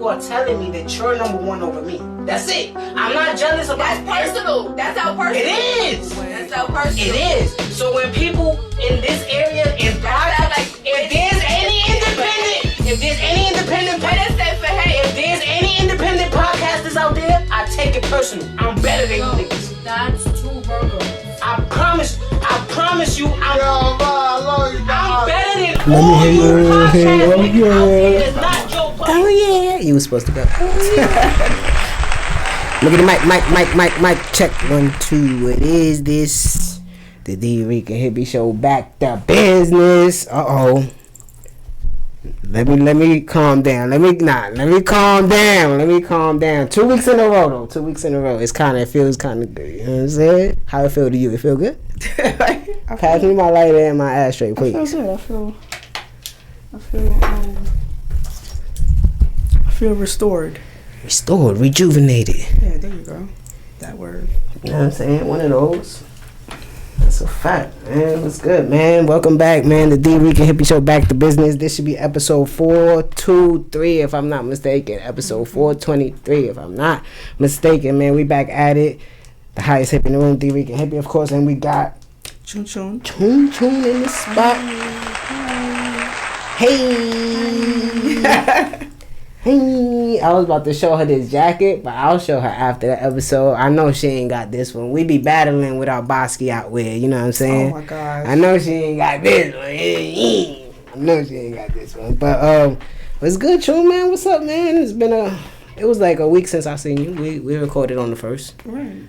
people are telling me that you're number one over me. That's it. I'm not jealous about That's personal. That's how personal. It is. That's how personal. It is. So when people in this area, if there's any independent podcasters out there, I take it personal. I'm better than you niggas. That's two burgers. I promise you, I'm better than Let all me you hear podcasts. it. Not Joe Budden. Oh yeah, you was supposed to go. Look at the mic. Check 1, 2. What is this? The Dricanhippie Show back to business. Let me calm down. Let me calm down. 2 weeks in a row though. 2 weeks in a row. It feels kind of good. You know what I'm saying? How it feel to you? It feel good? Pass me my lighter and my ashtray, please. I feel restored. Restored, rejuvenated. Yeah, there you go. That word. You know what I'm saying? One of those. That's a fact, man. What's good, man? Welcome back, man. The Dricanhippie Show back to business. This should be episode 423, if I'm not mistaken. Episode 423, if I'm not mistaken, man. We back at it. The highest hip in the room, Dricanhippie, of course, and we got Chun Chun. Chun Chun in the spot. Hey. Hey, I was about to show her this jacket, but I'll show her after the episode. I know she ain't got this one. We be battling with our Basquiat wear, you know what I'm saying? Oh my gosh. I know she ain't got this one. I know she ain't got this one. But what's good, Chun, man? What's up, man? It was like a week since I seen you. We recorded on the 1st. Right.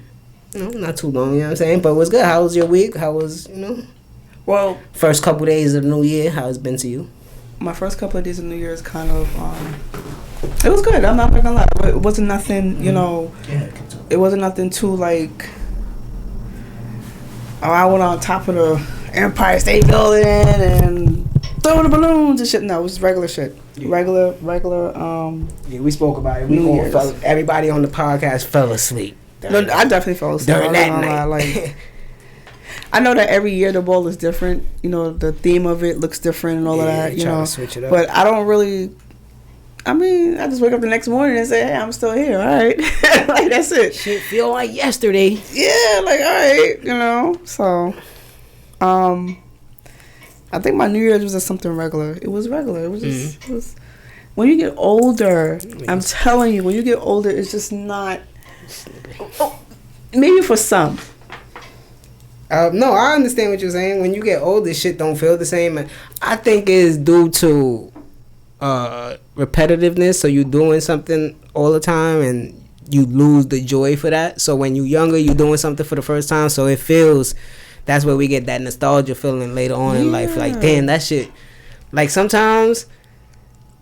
You know, not too long, you know what I'm saying? But what's good? How was your week? How was, Well, first couple days of the new year? How it's been to you? my first couple of days of New Year's kind of it was good. I'm not gonna lie. It wasn't nothing, it wasn't nothing too like I went on top of the Empire State Building and throwing the balloons and shit. No, it was regular shit. Yeah. Regular Yeah, we spoke about it. Everybody on the podcast fell asleep. No, I definitely fell asleep during that night. Like, I know that every year the ball is different. The theme of it looks different and all of that. To switch it up. But I don't really. I mean, I just wake up the next morning and say, "Hey, I'm still here." All right, like that's it. Shit feel like yesterday. Yeah, like all right, So, I think my New Year's was just something regular. It was regular. It was just. It was. When you get older, I'm telling you, when you get older, it's just not. Oh, maybe for some. No, I understand what you're saying. When you get older, shit don't feel the same. I think it's due to repetitiveness. So you're doing something all the time and you lose the joy for that. So when you're younger, you're doing something for the first time. So it feels, that's where we get that nostalgia feeling later on in life. Like, damn, that shit. Like sometimes,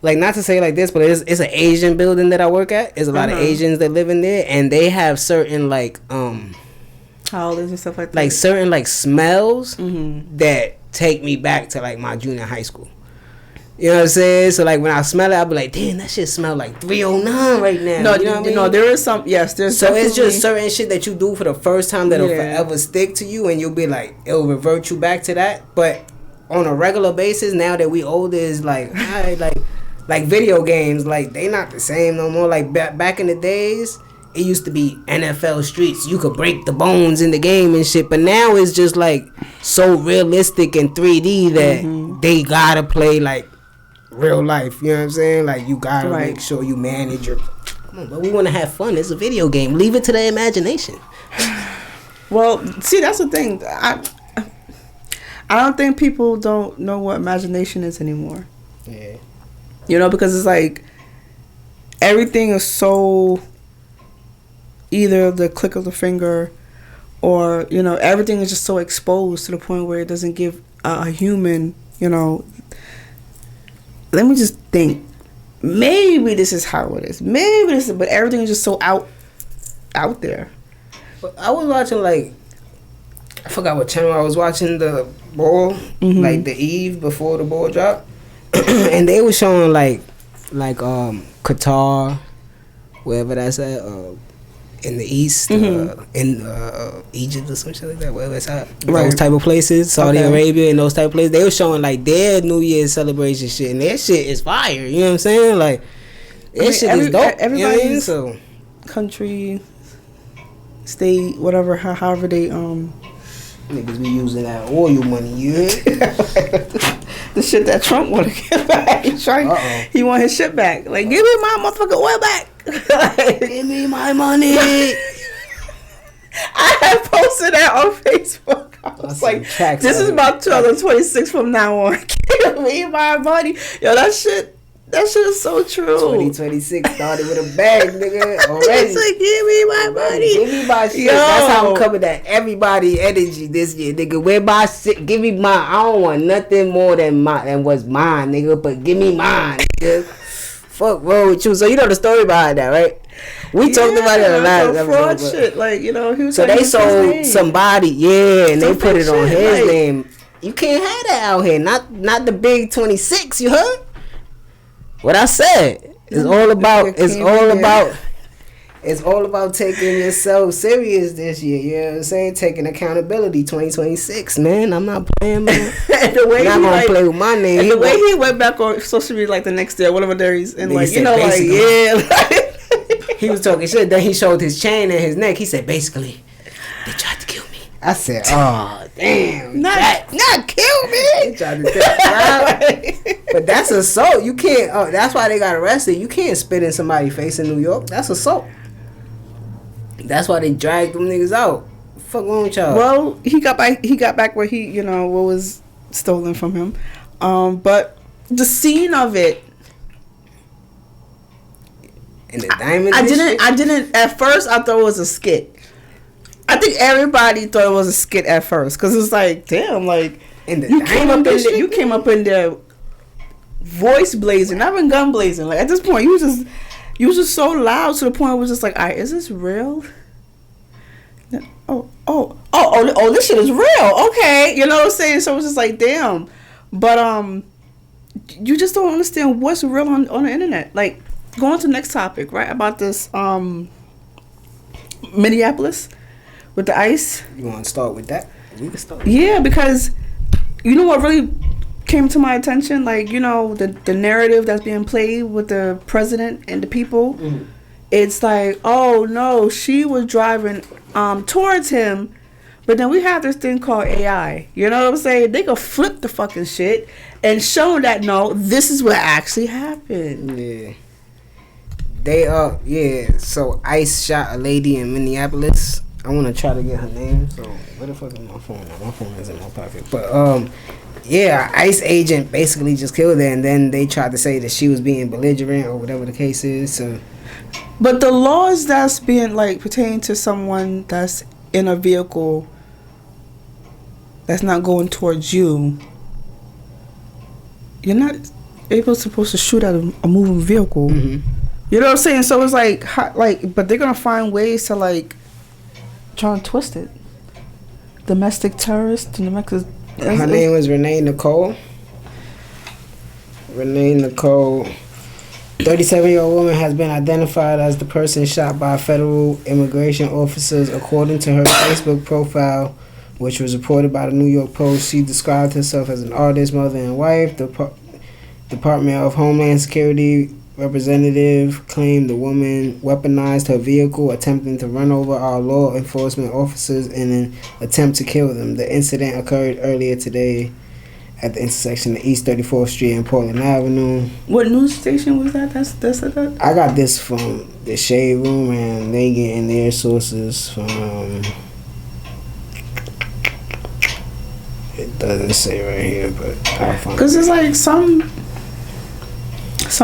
like not to say like this, but it's an Asian building that I work at. There's a lot of Asians that live in there, and they have certain like howlers and stuff like that. Like certain like smells that take me back to like my junior high school. You know what I'm saying? So like when I smell it, I'll be like, damn, that shit smell like 309 right now. No, you know what I mean? There is some. Yes, there's. So it's just certain shit that you do for the first time that'll forever stick to you, and you'll be like, it'll revert you back to that. But on a regular basis, now that we older, is like, alright, like video games, like they not the same no more. Like back in the days, it used to be NFL streets. You could break the bones in the game and shit. But now it's just like so realistic and 3D that they gotta play like real life. You know what I'm saying? Like you gotta make sure you manage your. Come on, but we want to have fun. It's a video game. Leave it to the imagination. Well, see, that's the thing. I don't think people don't know what imagination is anymore. Yeah. Because it's like everything is so either the click of the finger or, everything is just so exposed to the point where it doesn't give a human, let me just think. Maybe this is how it is. But everything is just so out there. But I was watching I forgot what channel I was watching, the ball, like the eve before the ball dropped. And they were showing Qatar, wherever that's at, in the east, in Egypt or some shit like that, wherever it's at. Those type of places, Saudi Arabia and those type of places. They were showing their New Year's celebration shit, and their shit is fire. You know what I'm saying? This shit is dope. Everybody's so country, state, whatever, however they niggas be using that oil money, you hear? the shit that Trump want to get back. He want his shit back. Like, give me my motherfucking oil back. Give me my money. I had posted that on Facebook. I was like, this is about 2026 from now on. Give me my money. Yo, that shit is so true. 2026 started with a bag, nigga. Already. It's like, give me my money. Give me my shit. Yo. That's how I'm coming at everybody energy this year, nigga. Where my shit? Give me mine. I don't want nothing more than what's mine, nigga. But give me mine, nigga. Fuck wrong with you. So you know the story behind that, right? We talked about it in the last fraud shit. Like, you know, he was so they sold somebody, and they put it on his like, name. You can't have that out here. Not the big 26. You heard? What I said. It's all about taking yourself serious this year. You know what I'm saying? Taking accountability. 2026, man. I'm not playing, man. And the way I'm not gonna play with my name. And the way he went back on social media like the next day, whatever days, and like, you know, like, he was talking shit. Then he showed his chain and his neck. He said, basically, they tried to kill me. I said, oh, damn. Not kill me. They tried to kill me. But that's assault. You can't, that's why they got arrested. You can't spit in somebody's face in New York. That's assault. That's why they dragged them niggas out. Fuck wrong with y'all? Well, he got back what he, you know, what was stolen from him. But the scene of it, and the diamond. I didn't at first. I thought it was a skit. I think everybody thought it was a skit at first because it's like, damn, like you came up in there, voice blazing, not even gun blazing. Like at this point, you was just so loud to the point where it was just like, all right, is this real? Oh, this shit is real. Okay, you know what I'm saying? So it was just like, damn, but you just don't understand what's real on the internet. Like, going to the next topic, right? About this Minneapolis with the ICE. You want to start with that? We can start. Yeah, because you know what really came to my attention? Like, you know, the narrative that's being played with the president and the people. Mm-hmm. It's like, oh no, she was driving towards him, but then we have this thing called AI. You know what I'm saying? They could flip the fucking shit and show that no, this is what actually happened. Yeah. They so ICE shot a lady in Minneapolis. I want to try to get her name. So where the fuck is my phone? My phone is in my pocket. But ICE agent basically just killed her, and then they tried to say that she was being belligerent or whatever the case is. So, but the laws that's being like pertaining to someone that's in a vehicle that's not going towards you, you're not supposed to shoot at a moving vehicle. Mm-hmm. You know what I'm saying? So it's like, but they're gonna find ways to like try and twist it. Domestic terrorist, Her name was Renee Nicole. 37-year-old woman has been identified as the person shot by federal immigration officers, according to her Facebook profile, which was reported by the New York Post. She described herself as an artist, mother, and wife. The Department of Homeland Security representative claimed the woman weaponized her vehicle, attempting to run over our law enforcement officers in an attempt to kill them. The incident occurred earlier today at the intersection of East 34th Street and Portland Avenue. What news station was that? That's that? I got this from the Shade Room, and they getting their sources from. It doesn't say right here, but I'll find it. Because it's like some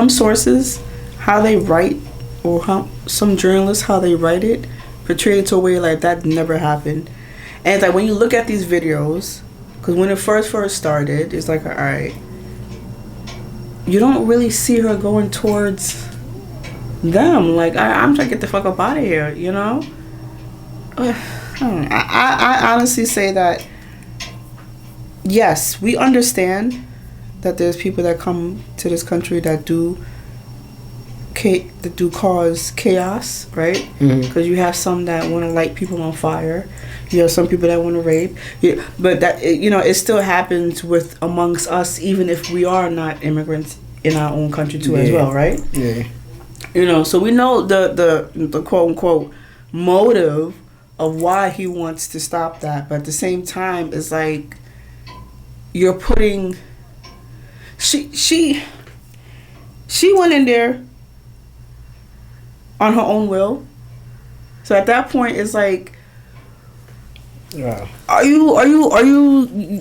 sources, how they write, or how some journalists, how they write it, portray it to a way like that never happened. And it's like when you look at these videos, because when it first started, it's like, all right, you don't really see her going towards them. Like, I'm trying to get the fuck up out of here, you know? I honestly say that, yes, we understand that there's people that come to this country that do cause chaos, right? Because you have some that want to light people on fire. You have some people that want to rape. Yeah, but that, you know, it still happens with amongst us, even if we are not immigrants in our own country too, as well, right? Yeah. You know, so we know the quote unquote motive of why he wants to stop that, but at the same time, it's like you're putting. She went in there on her own will. So at that point, it's like, Yeah. Are you?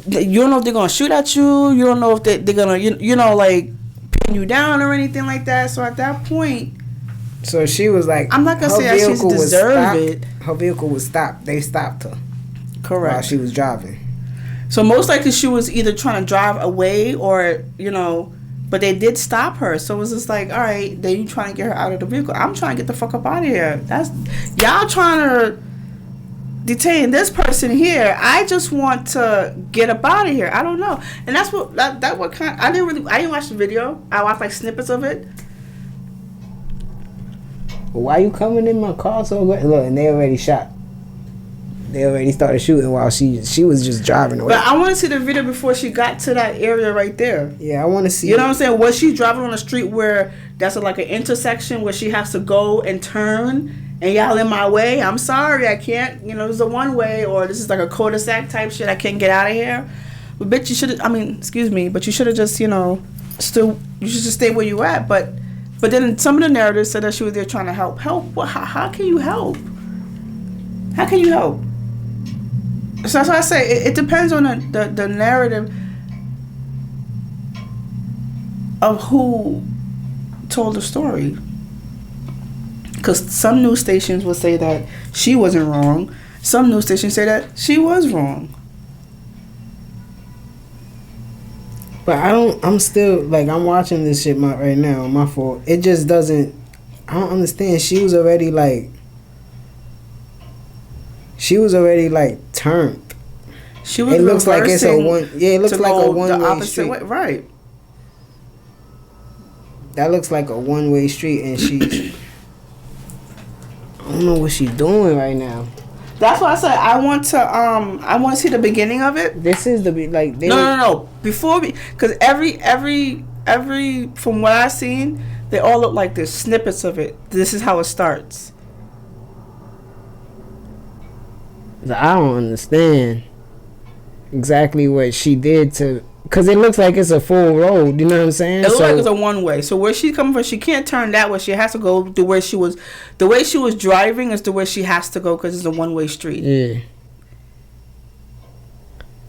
You don't know if they're gonna shoot at you. You don't know if they're gonna, you know, like pin you down or anything like that. So at that point, so she was like, I'm not gonna say that she's deserve it. Her vehicle was stopped. They stopped her. Correct. While she was driving. So most likely she was either trying to drive away or, you know, but they did stop her. So it was just like, all right, then you trying to get her out of the vehicle. I'm trying to get the fuck up out of here. That's y'all trying to detain this person here. I just want to get up out of here. I don't know. And that's what that what kind. I didn't watch the video. I watched like snippets of it. But why you coming in my car so good? Look, and they already shot. They already started shooting while she was just driving away. But I want to see the video before she got to that area right there. Yeah, I want to see. You know what I'm saying? Was she driving on a street where that's like an intersection where she has to go and turn and y'all in my way? I'm sorry, I can't. You know, this is a one way or this is like a cul-de-sac type shit. I can't get out of here. But bitch, you should. I mean, excuse me, but you should have just, you know, you should just stay where you at. But then some of the narratives said that she was there trying to help. Help? Well, how can you help? How can you help? So that's why I say it depends on the narrative of who told the story. Because some news stations will say that she wasn't wrong. Some news stations say that she was wrong. But I'm still, like, I'm watching this shit right now, my fault. It just doesn't, I don't understand. She was already, like, turned. She was. It looks like it's a one. Yeah, it looks like a one-way street. Right. That looks like a one-way street, and she. I don't know what she's doing right now. That's why I said I want to see the beginning of it. This is the like. No. Before we, because every from what I've seen, they all look like there's snippets of it. This is how it starts. I don't understand exactly what she did to, because it looks like it's a full road. You know what I'm saying? It looks like it's a one way. So where she's coming from, she can't turn that way. She has to go the way she was. The way she was driving is the way she has to go because it's a one way street. Yeah.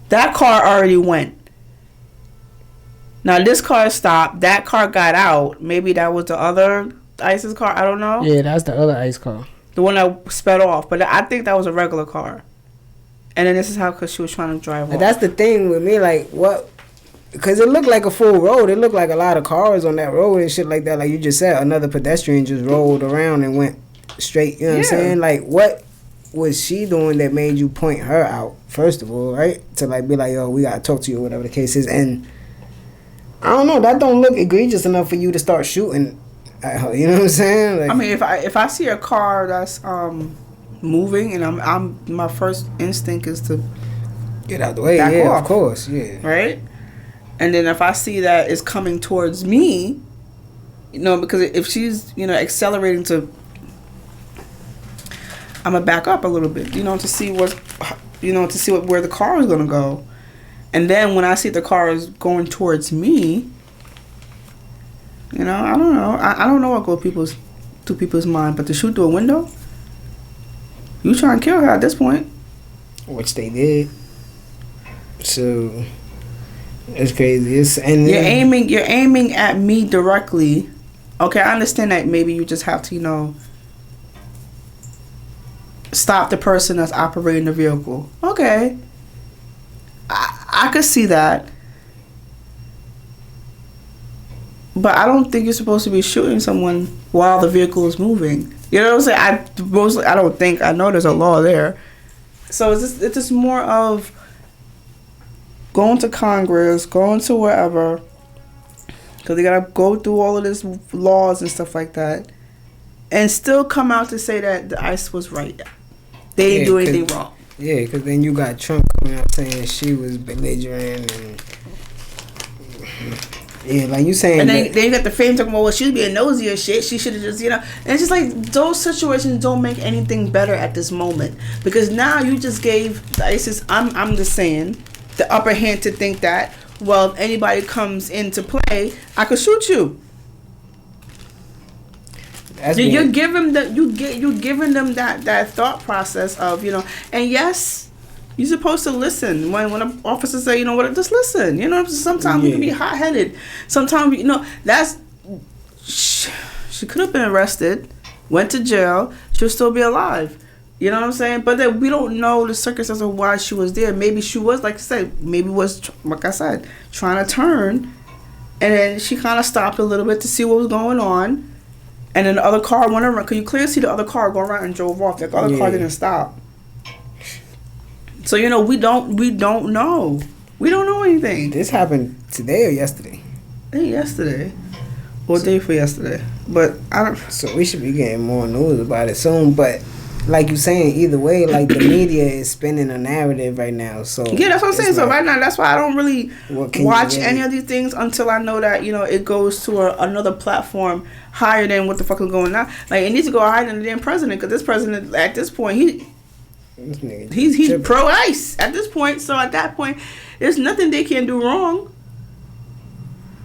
That car already went. Now this car stopped. That car got out. Maybe that was the other ICE's car. I don't know. Yeah, that's the other ICE car. The one that sped off. But I think that was a regular car. And then this is how, because she was trying to drive off. That's the thing with me, like, what? Because it looked like a full road. It looked like a lot of cars on that road and shit like that. Like you just said, another pedestrian just rolled around and went straight. You know what I'm saying? Like, what was she doing that made you point her out, first of all, right? To, like, be like, yo, we got to talk to you or whatever the case is. And I don't know. That don't look egregious enough for you to start shooting at her. You know what I'm saying? Like, I mean, if I see a car that's moving and I'm my first instinct is to get out the way. back Yeah, off, of course. Yeah. right? And then if I see that it's coming towards me, you know, because if she's, you know, accelerating to, I'm gonna back up a little bit, you know, to see where the car is gonna go. And then when I see the car is going towards me, you know, I don't know. I don't know what goes through people's mind, but to shoot through a window, you trying to kill her at this point. Which they did. So it's crazy. You're aiming at me directly. Okay, I understand that maybe you just have to, you know, stop the person that's operating the vehicle. Okay. I could see that. But I don't think you're supposed to be shooting someone while the vehicle is moving. You know what I'm saying? I know there's a law there. So it's just more of going to Congress, going to wherever, because they gotta go through all of this laws and stuff like that, and still come out to say that the ICE was right. They didn't do anything wrong. Yeah, because then you got Trump coming out saying she was belligerent and Yeah, like you saying. And then you got the fame talking about, well, she was being nosy or shit. She should have just, And it's just like, those situations don't make anything better at this moment. Because now you just gave the ISIS, I'm just saying, the upper hand to think that, well, if anybody comes into play, I could shoot you. You're giving them that thought process of, and yes, you're supposed to listen when an officer say, just listen. Sometimes we can be hot-headed. Sometimes, she could have been arrested, went to jail, she'll still be alive. You know what I'm saying? But then we don't know the circumstances of why she was there. Maybe she was, like I said, like I said, trying to turn, and then she kind of stopped a little bit to see what was going on, and then the other car went around. Cause you clearly see the other car go around and drove off. The other car didn't stop. So we don't know. We don't know anything. This happened today or yesterday? I think yesterday. Or day for yesterday. But I don't. So we should be getting more news about it soon. But like you saying, either way, like the media is spinning a narrative right now. So yeah, that's what I'm saying. So right now, that's why I don't really watch any of these things until I know that it goes to another platform higher than what the fuck is going on. Like it needs to go higher than the damn president, because this president at this point he's pro ICE at this point. So at that point, there's nothing they can do wrong.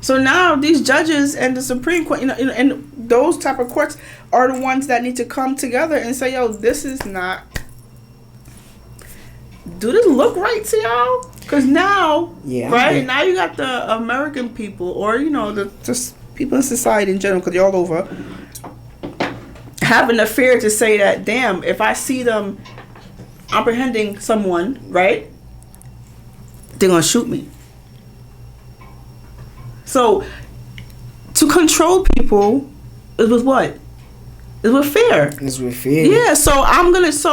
So now these judges and the Supreme Court, and those type of courts are the ones that need to come together and say, yo, this is not. Do this look right to y'all? Because now, now you got the American people, or just people in society in general, because they're all over, having the fear to say that, damn, if I see them apprehending someone, right, they're gonna shoot me. So to control people is with what? Is with fear. It's with fear. Yeah, so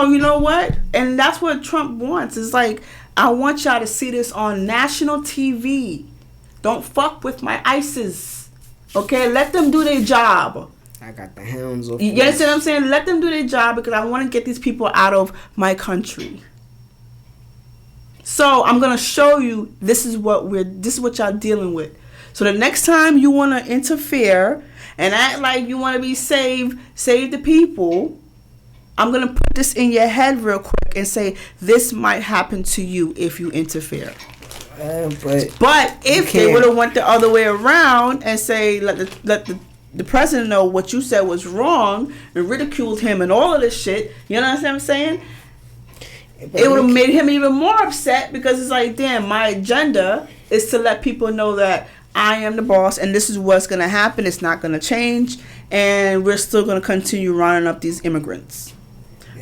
you know what? And that's what Trump wants. It's like, I want y'all to see this on national TV. Don't fuck with my ISIS. Okay? Let them do their job. I got the hounds of. You understand what I'm saying? Let them do their job, because I want to get these people out of my country. So I'm gonna show you this is what y'all dealing with. So the next time you want to interfere and act like you want to be save the people, I'm gonna put this in your head real quick and say this might happen to you if you interfere. But if they would have went the other way around and say let the president know what you said was wrong and ridiculed him and all of this shit, you know what I'm saying? It would have made him even more upset, because it's like, damn, my agenda is to let people know that I am the boss and this is what's going to happen. It's not going to change, and we're still going to continue rounding up these immigrants.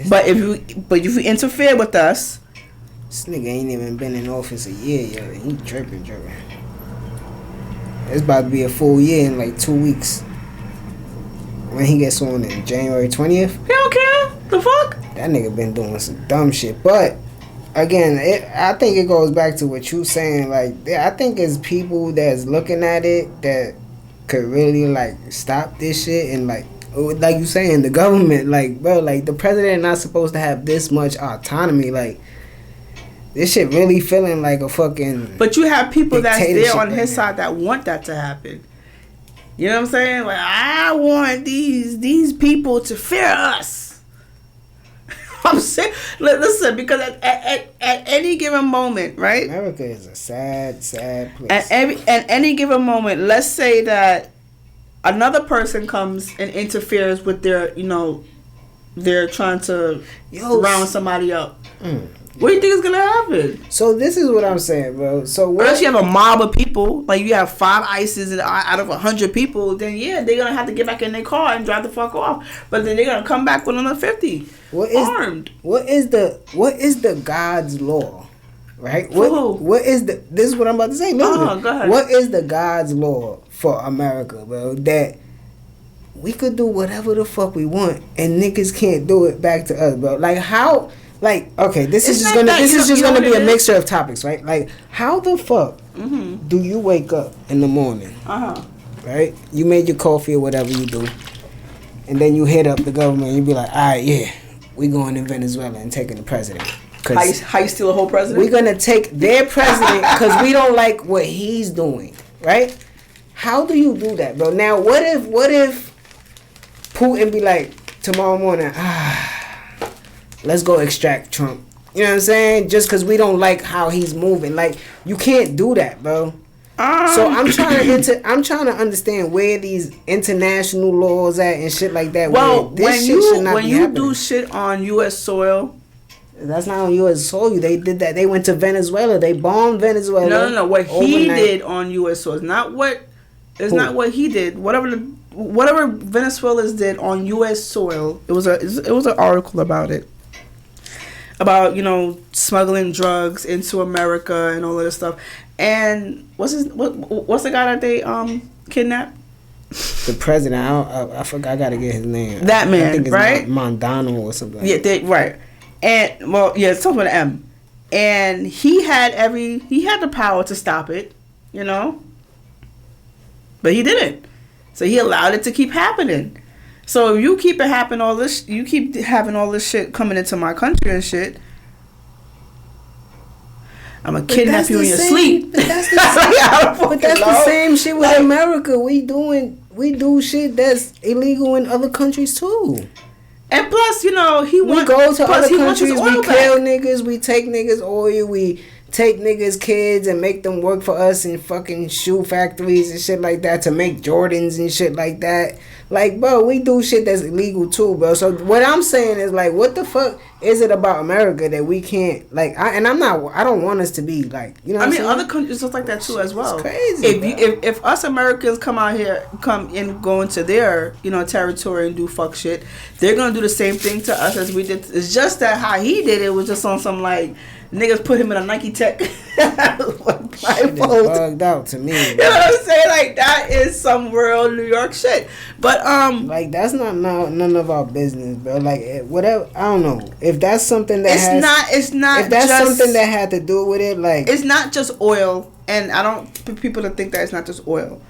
But if you interfere with us, this nigga ain't even been in office a year yet. He tripping. It's about to be a full year in like 2 weeks. When he gets on in January 20th. He don't care. The fuck? That nigga been doing some dumb shit. But again, I think it goes back to what you saying. Like, I think it's people that's looking at it that could really like stop this shit, and like you saying, the government, like, bro, like the president not supposed to have this much autonomy. Like, this shit really feeling like a fucking. But you have people that's there on his side that want that to happen. You know what I'm saying? Like, I want these people to fear us. I'm saying, listen, because at any given moment, right? America is a sad, sad place. At any given moment, let's say that another person comes and interferes with their, they're trying to round somebody up. What do you think is gonna happen? So this is what I'm saying, bro. So unless you have a mob of people, like you have 5 ISIS out of 100 people, then yeah, they're gonna have to get back in their car and drive the fuck off. But then they're gonna come back with another 50 armed. What is the God's law, right? What is the? This is what I'm about to say. Listen, go ahead. What is the God's law for America, bro? That we could do whatever the fuck we want, and niggas can't do it back to us, bro. Like how? Like, okay, this is just gonna be a mixture of topics, right? Like, how the fuck do you wake up in the morning, right? You made your coffee or whatever you do, and then you hit up the government and you be like, all right, yeah, we going in Venezuela and taking the president. How you steal a whole president? We're gonna take their president because we don't like what he's doing, right? How do you do that, bro? Now, what if Putin be like tomorrow morning, let's go extract Trump. You know what I'm saying? Just because we don't like how he's moving, like you can't do that, bro. So I'm trying to understand where these international laws at and shit like that. Well, when you do shit on U.S. soil, that's not on U.S. soil. They did that. They went to Venezuela. They bombed Venezuela. No. What he did on U.S. soil, not what he did. Whatever Venezuelans did on U.S. soil, it was an article about it. About, you know, smuggling drugs into America and all of this stuff. And what's the guy that they kidnapped? The president. I forgot. I gotta get his name. That man, I think it's right? Mondano or something. Right. And it's something with an M. And he had the power to stop it, you know, but he didn't. So he allowed it to keep happening. So you keep having all this shit coming into my country and shit. I'm gonna kidnap you in your sleep. But that's the same shit with America. We do shit that's illegal in other countries too. And plus, you know, we go to other countries, we kill niggas, we take niggas oil, we take niggas' kids and make them work for us in fucking shoe factories and shit like that to make Jordans and shit like that. Like, bro, we do shit that's illegal too, bro. So what I'm saying is, like, what the fuck is it about America that we can't, like, I don't want us to be like, you know what I'm saying? Other countries just like that too as well. It's crazy. If us Americans come and go into their, you know, territory and do fuck shit, they're gonna do the same thing to us as we did. It's just that how he did it was just on some, like, niggas put him in a Nike Tech. Shit is bugged out to me, bro. You know what I'm saying? Like, that is some real New York shit. But like, that's not none of our business, bro. Like, whatever. I don't know if that's something that something that had to do with it. Like, it's not just oil, and I don't want people to think that it's not just oil.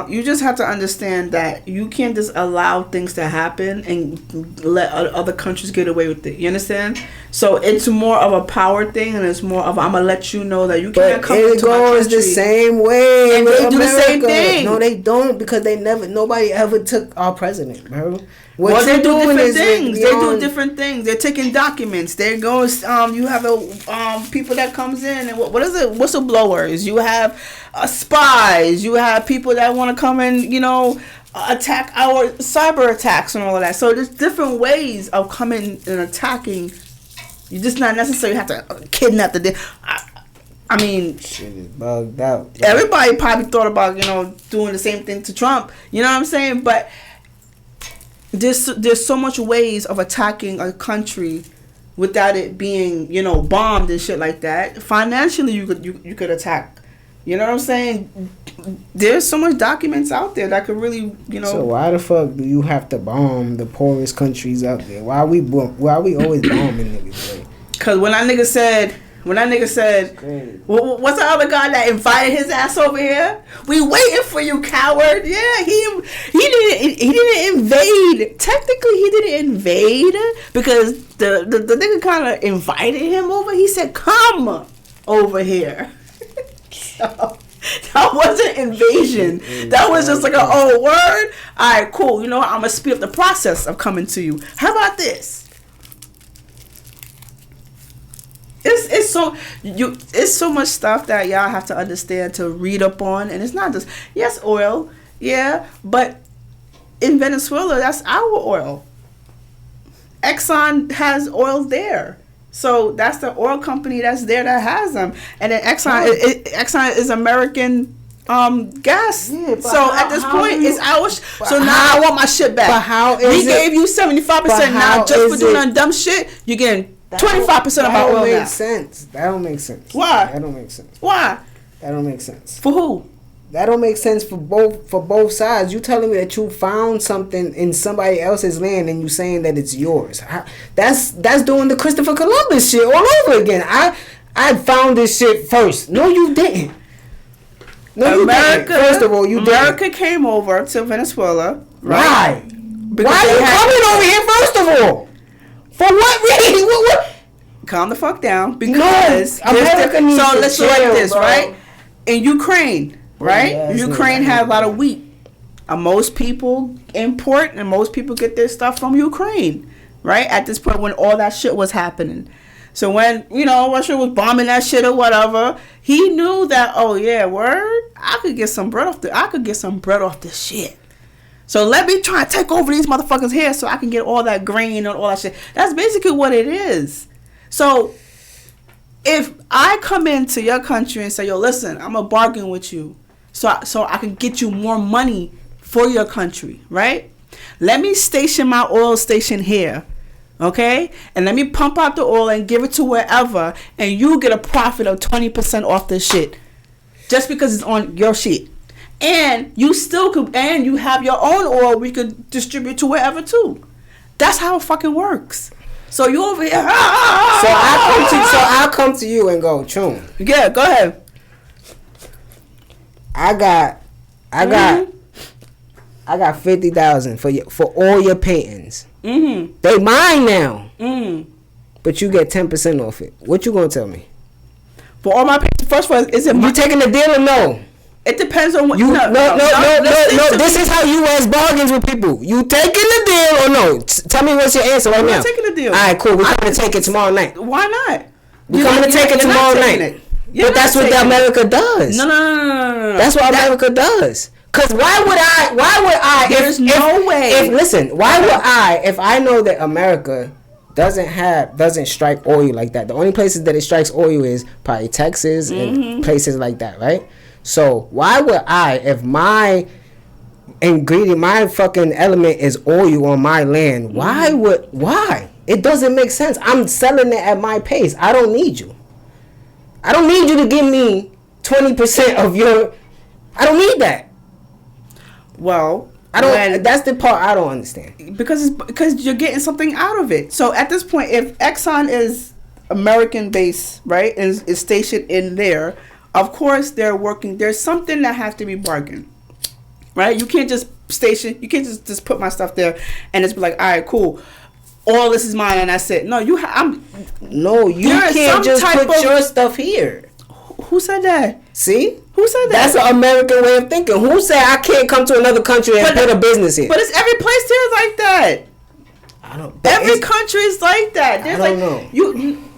You just have to understand that you can't just allow things to happen and let other countries get away with it. You understand? So it's more of a power thing, and it's more of I'm gonna let you know that you can't come into my country. It goes the same way, and they do the same thing. No, they don't, because nobody ever took our president, bro. They do different things. They do different things. They're taking documents. They're going. You have people that comes in, and what is it? Whistleblowers. You have spies. You have people that want to come and, you know, attack our cyber attacks and all of that. So there's different ways of coming and attacking. You just not necessarily have to kidnap the. I mean, shit is bugged out. Everybody probably thought about, you know, doing the same thing to Trump. You know what I'm saying? But there's so much ways of attacking a country without it being, you know, bombed and shit like that. Financially, you could attack. You know what I'm saying? There's so much documents out there that could really, you know. So why the fuck do you have to bomb the poorest countries out there? Why we always bombing niggas? Like? Cause when that nigga said, what's the other guy that invited his ass over here? We waiting for you, coward. Yeah, he didn't invade. Technically, he didn't invade because the nigga kind of invited him over. He said, "Come over here." So, that wasn't invasion. That was just like a word. All right, cool. You know what? I'm gonna speed up the process of coming to you. How about this? It's so much stuff that y'all have to understand to read up on, and it's not just oil, yeah, but in Venezuela that's our oil. Exxon has oil there, so that's the oil company that's there that has them, and then Exxon is American gas. Yeah, so at this point, it's ours. So now I want my shit back. But how is we gave you 75% now just for doing that dumb shit. You're getting 25% of our oil now. That don't make sense. Why? That don't make sense. Why? That don't make sense. For who? That don't make sense for both sides. You telling me that you found something in somebody else's land and you saying that it's yours. That's doing the Christopher Columbus shit all over again. I found this shit first. No, you didn't. No, America, you didn't. First of all, America came over to Venezuela. Right? Why are you coming over here first of all? For what reason? What? Calm the fuck down. Because America needs so let's chill, select this, bro. right? In Ukraine, right? Yes, Ukraine nigga. has a lot of wheat. Most people import and most people get their stuff from Ukraine, right? At this point when all that shit was happening. So when, Russia was bombing that shit or whatever, he knew that, oh yeah, word, I could get some bread off this shit. So let me try to take over these motherfuckers here so I can get all that grain and all that shit. That's basically what it is. So if I come into your country and say, yo, listen, I'm going to bargain with you so I can get you more money for your country, right? Let me station my oil station here, okay? And let me pump out the oil and give it to wherever, and you get a profit of 20% off this shit just because it's on your shit. And you still could, and you have your own oil we could distribute to wherever too. That's how it fucking works. So you over here. So I'll come to you and go, Chun. Yeah, go ahead. I got 50,000 for all your paintings. Mm-hmm. They mine now. Mm. But you get 10% off it. What you gonna tell me? For all my paintings, first of all, is it you taking the deal or no? It depends on what you. No. This is how U.S. bargains with people. You taking the deal or no? Tell me what's your answer right now. I'm not taking the deal. All right, cool. We're coming to take it tomorrow night. Why not? We're coming to take it tomorrow night. But that's what America does. No. That's what America does. Cause why would I? There's no way. If I know that America doesn't strike oil like that. The only places that it strikes oil is probably Texas and places like that, right? So why would I, if my ingredient, my fucking element is oil on my land, why? It doesn't make sense. I'm selling it at my pace. I don't need you. I don't need you to give me 20% of your. I don't need that. Well, I don't. That's the part I don't understand. Because you're getting something out of it. So at this point, if Exxon is American based, right, and is stationed in there, of course they're working. There's something that has to be bargained, right? You can't just station. You can't just put my stuff there and just be like, all right, cool. All this is mine and that's it. No, you can't just put your stuff here. Who said that? See? Who said that? That's an American way of thinking. Who said I can't come to another country and put a business here? But it's every place here is like that. Every country is like that. There's I don't know.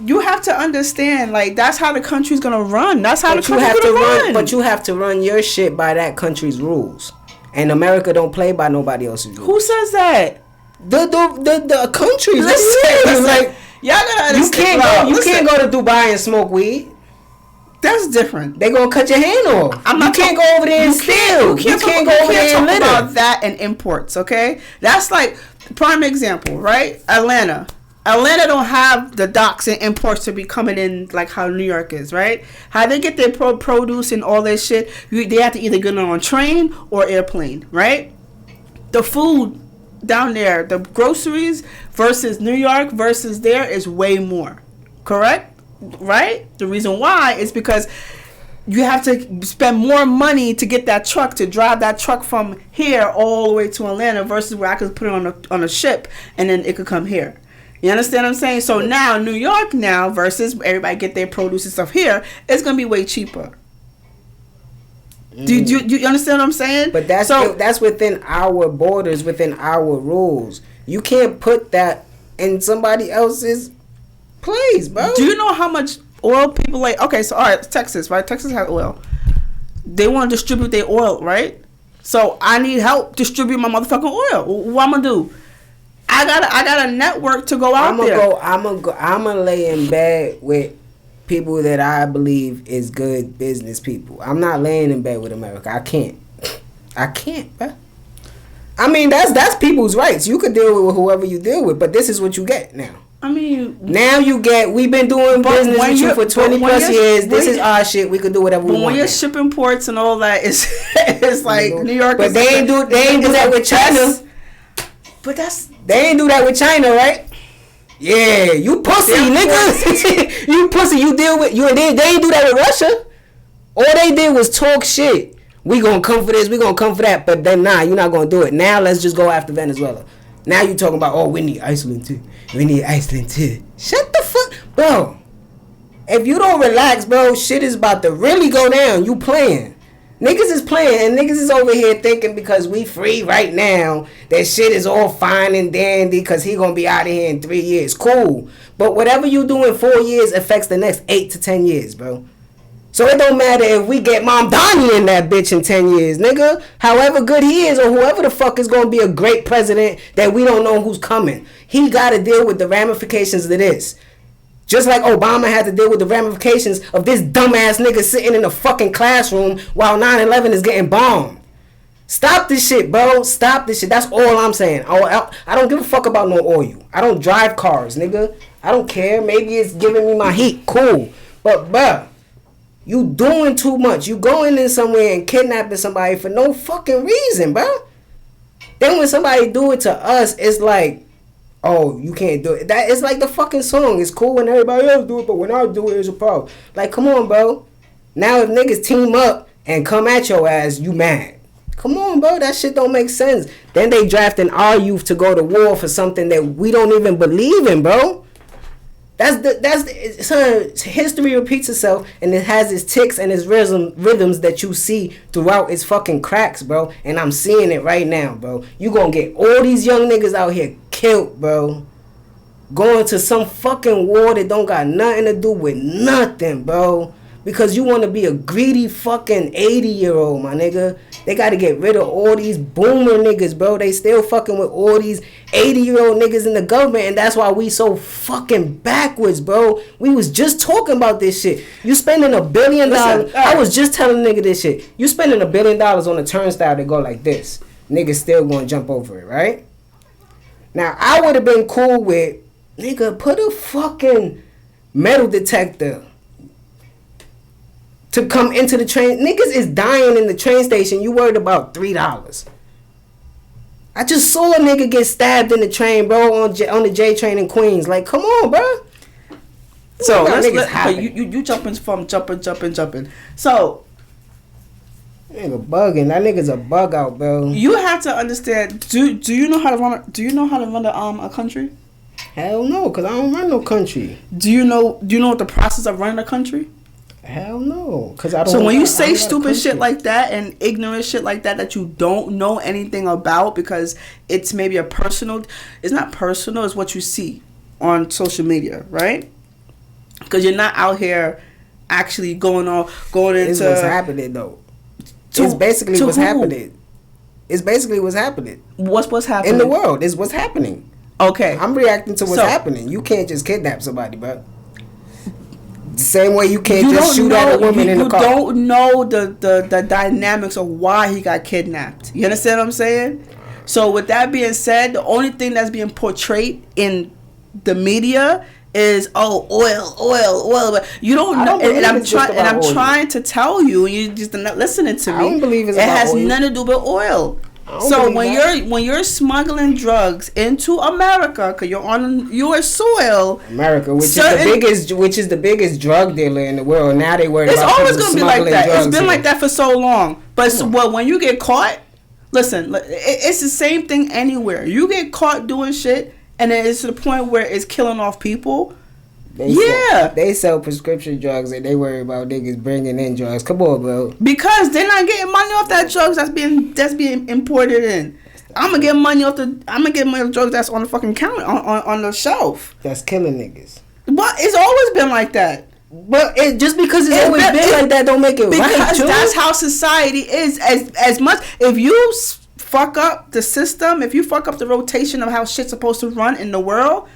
You have to understand, like, that's how the country's gonna run. That's how the country's gonna run. But you have to run your shit by that country's rules. And America don't play by nobody else's rules. Who says that? The countries. Listen, like, y'all gotta understand. You can't go to Dubai and smoke weed. That's different. They gonna cut your hand off. You can't go over there and steal. You can't go over there and litter. About that and imports, okay? That's like prime example, right? Atlanta don't have the docks and imports to be coming in like how New York is, right? How they get their produce and all that shit, they have to either get it on train or airplane, right? The food down there, the groceries versus New York versus there is way more, correct? Right? The reason why is because you have to spend more money to get that truck, to drive that truck from here all the way to Atlanta versus where I could put it on a ship and then it could come here. You understand what I'm saying? So now New York versus everybody get their produce and stuff here, it's gonna be way cheaper. Do you understand what I'm saying? But that's within our borders, within our rules. You can't put that in somebody else's place, bro. Do you know how much oil people like? Okay, so all right, Texas, right? Texas has oil. They want to distribute their oil, right? So I need help distribute my motherfucking oil. What I'm gonna do? I got a network to go out there. I'm gonna lay in bed with people that I believe is good business people. I'm not laying in bed with America. I can't, bro. I mean, that's people's rights. You could deal with whoever you deal with, but this is what you get now. I mean, now you get. We've been doing business with you for 20 plus years. This is our shit. We can do whatever we want. When you're shipping ports and all that, it's like New York. But they ain't do that with China. But they ain't do that with China, right? Yeah, you pussy, nigga. You pussy. You deal with you. They ain't do that with Russia. All they did was talk shit. We gonna come for this. We gonna come for that. But then you're not gonna do it. Now let's just go after Venezuela. Now you talking about we need Iceland too. We need Iceland too. Shut the fuck, bro. If you don't relax, bro, shit is about to really go down. You playing. Niggas is playing, and niggas is over here thinking because we free right now that shit is all fine and dandy because he gonna be out of here in 3 years. Cool. But whatever you do in 4 years affects the next 8 to 10 years, bro. So it don't matter if we get Mom Donnie in that bitch in 10 years, nigga. However good he is or whoever the fuck is gonna be a great president that we don't know who's coming. He gotta deal with the ramifications of this. Just like Obama had to deal with the ramifications of this dumbass nigga sitting in a fucking classroom while 9/11 is getting bombed. Stop this shit, bro. Stop this shit. That's all I'm saying. I don't give a fuck about no oil. I don't drive cars, nigga. I don't care. Maybe it's giving me my heat. Cool. But, bruh, you doing too much. You going in somewhere and kidnapping somebody for no fucking reason, bro. Then when somebody do it to us, it's like, oh, you can't do it. That is like the fucking song. It's cool when everybody else do it, but when I do it, it's a problem. Like, come on, bro. Now if niggas team up and come at your ass, you mad. Come on, bro. That shit don't make sense. Then they drafting our youth to go to war for something that we don't even believe in, bro. History repeats itself, and it has its ticks and its rhythms that you see throughout its fucking cracks, bro. And I'm seeing it right now, bro. You gonna get all these young niggas out here killed, bro. Going to some fucking war that don't got nothing to do with nothing, bro. Because you want to be a greedy fucking 80-year-old, my nigga. They got to get rid of all these boomer niggas, bro. They still fucking with all these 80-year-old niggas in the government, and that's why we so fucking backwards, bro. We was just talking about this shit. You spending $1 billion. I was just telling a nigga this shit. You spending $1 billion on a turnstile that go like this. Niggas still gonna jump over it, right? Now, I would have been cool with, nigga, put a fucking metal detector to come into the train. Niggas is dying in the train station. You worried about $3. I just saw a nigga get stabbed in the train, bro, on the J train in Queens. Like, come on, bro. So you jumping from jumping. So nigga bugging. That nigga's a bug out, bro. You have to understand. Do you know how to run? Do you know how to run a country? Hell no, cause I don't run no country. Do you know what the process of running a country? Hell no, cause I don't. So when you say stupid shit like that and ignorant shit like that you don't know anything about because it's maybe it's not personal, it's what you see on social media, right? Because you're not out here actually going into. It's what's happening though. It's basically what's happening. It's basically what's happening. What's happening in the world? Is what's happening. Okay, I'm reacting to what's happening. You can't just kidnap somebody, bro. The same way you can't just shoot at a woman in a car. You don't know the dynamics of why he got kidnapped. You understand what I'm saying? So with that being said, the only thing that's being portrayed in the media is oil. But you don't know. And I'm trying to tell you, and you just not listening to me. I don't believe it's about oil. It has oil. nothing to do with oil. So when you're smuggling drugs into America, cause you're on U.S. soil, America, which is the biggest drug dealer in the world. Now they worry about. It's always gonna be like that. It's been like that for so long. But when you get caught, listen, it's the same thing anywhere. You get caught doing shit, and then it's to the point where it's killing off people. They sell prescription drugs and they worry about niggas bringing in drugs. Come on, bro. Because they're not getting money off that drugs that's being imported in. I'm gonna get money off drugs that's on the fucking counter on the shelf. That's killing niggas. But it's always been like that. But just because it's always been like that don't make it right. Because that's how society is. As much if you fuck up the system, if you fuck up the rotation of how shit's supposed to run in the world.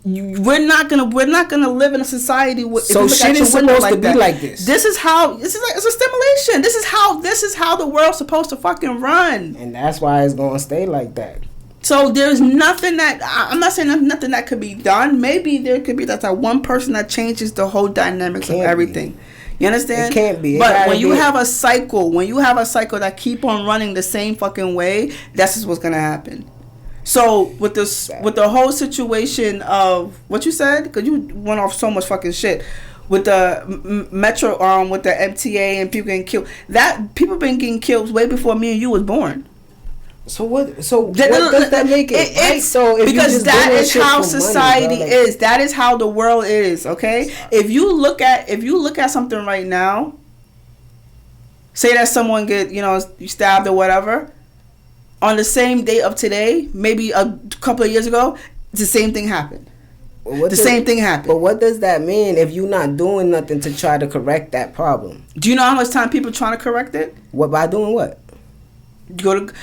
We're not gonna live in a society with. So shit is supposed to be like this. It's a stimulation. This is how the world's supposed to fucking run. And that's why it's gonna stay like that. So there's nothing that I'm not saying there's nothing that could be done. Maybe there could be that one person that changes the whole dynamics of everything. You understand? It can't be. But when you have a cycle that keep on running the same fucking way, that's just what's gonna happen. So with the whole situation of what you said, because you went off so much fucking shit with the metro with the MTA and people getting killed. That people been getting killed way before me and you was born. So what? So what does that make it? Right? So because that is how society is. That is how the world is. Okay. If you look at something right now. say that someone get, stabbed or whatever, on the same day of today, maybe a couple of years ago, the same thing happened. Same thing happened. But what does that mean if you're not doing nothing to try to correct that problem? Do you know how much time people trying to correct it? What, by doing what? Go to,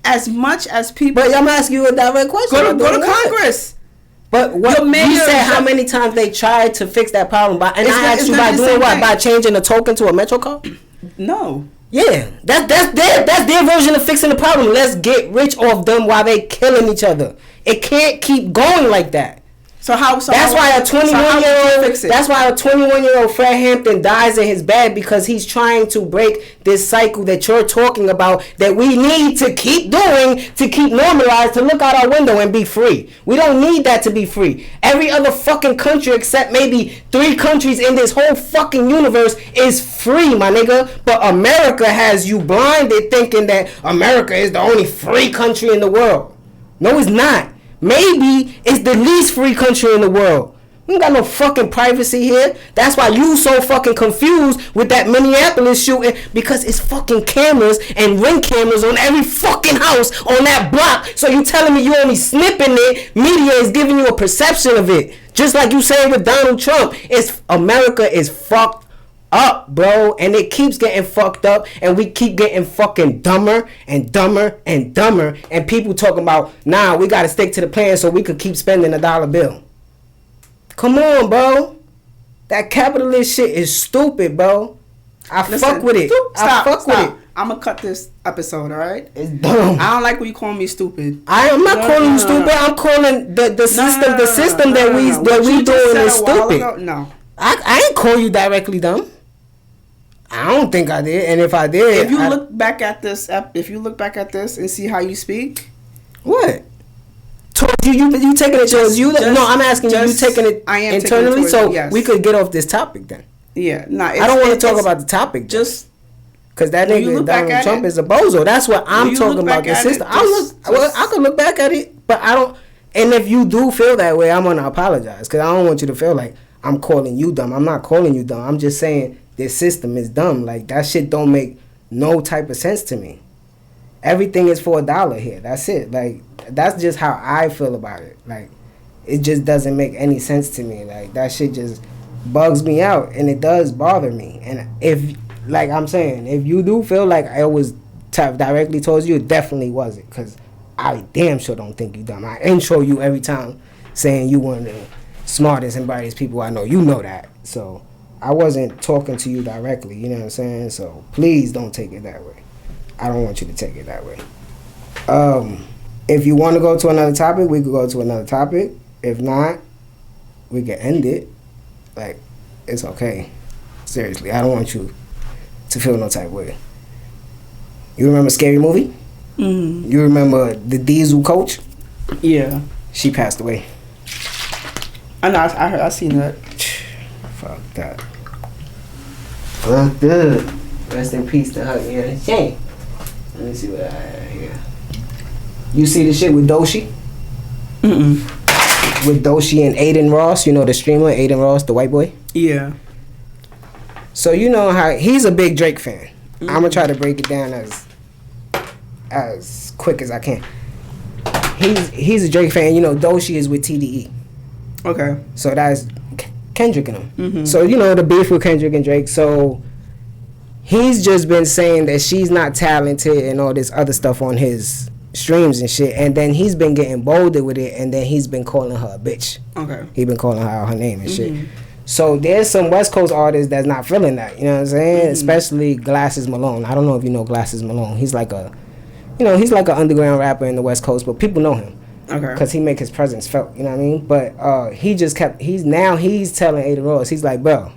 as much as people. But I'm asking you a direct question. Go to Congress. But what you said, how many times they tried to fix that problem? I asked you by doing what? By changing the token to a Metro card? No. Yeah, that's their version of fixing the problem. Let's get rich off them while they killing each other. It can't keep going like that. That's why a 21-year-old Fred Hampton dies in his bed, because he's trying to break this cycle that you're talking about, that we need to keep doing to keep normalized, to look out our window and be free. We don't need that to be free. Every other fucking country except maybe 3 countries in this whole fucking universe is free, my nigga. But America has you blinded thinking that America is the only free country in the world. No, it's not. Maybe it's the least free country in the world. We ain't got no fucking privacy here. That's why you so fucking confused with that Minneapolis shooting, because it's fucking cameras and ring cameras on every fucking house on that block. So you telling me you only snipping it? Media is giving you a perception of it. Just like you said with Donald Trump. America is fucked up, bro, and it keeps getting fucked up, and we keep getting fucking dumber and dumber and dumber, and people talking about, nah, we gotta stick to the plan so we could keep spending a dollar bill. Come on, bro. That capitalist shit is stupid, bro. Listen, fuck with it. Stop. With it. I'm gonna cut this episode, alright? It's dumb. I don't like when you call me stupid. I am not calling you stupid. I'm calling the system that we doing is stupid. No. I ain't call you directly dumb. I don't think I did, and if I did, if you look back at this and see how you speak, what? Towards you taking it towards you? No, I'm asking you taking it internally, so yes. We could get off this topic then. Yeah, I don't want to talk about the topic, just because that nigga Donald Trump is a bozo. That's what I'm talking about. The system. I could look back at it, but I don't. And if you do feel that way, I'm gonna apologize, because I don't want you to feel like I'm calling you dumb. I'm not calling you dumb. I'm just saying this system is dumb. Like, that shit don't make no type of sense to me. Everything is for $1 here. That's it. Like, that's just how I feel about it. Like, it just doesn't make any sense to me. Like, that shit just bugs me out, and it does bother me. And if, like I'm saying, if you do feel like I was directly towards you, it definitely wasn't, because I damn sure don't think you dumb. I intro you every time saying you one of the smartest and brightest people I know. You know that. So I wasn't talking to you directly, you know what I'm saying? So please don't take it that way. I don't want you to take it that way. If you want to go to another topic, we could go to another topic. If not, we can end it. Like, it's okay. Seriously, I don't want you to feel no type of way. You remember Scary Movie? Mm-hmm. You remember the Diesel coach? Yeah. She passed away. I know, I seen that. Fuck that. Fuck that. Rest in peace to her. Yeah, shame. Let me see what I have here. You see the shit with Doechii? Mm-mm. With Doechii and Adin Ross, you know the streamer Adin Ross, the white boy? Yeah. So you know how he's a big Drake fan. Mm-hmm. I'm gonna try to break it down as quick as I can. He's a Drake fan. You know, Doechii is with TDE. Okay. So that's Kendrick and him. Mm-hmm. So, you know, the beef with Kendrick and Drake. So he's just been saying that she's not talented and all this other stuff on his streams and shit. And then he's been getting bolder with it, and then he's been calling her a bitch. Okay. He's been calling her out her name and shit. So there's some West Coast artists that's not feeling that. You know what I'm saying? Mm-hmm. Especially Glasses Malone. I don't know if you know Glasses Malone. He's like a, he's like an underground rapper in the West Coast, but people know him. Okay. Because he make his presence felt, you know what I mean? But he's telling Adin Ross, he's like, bro,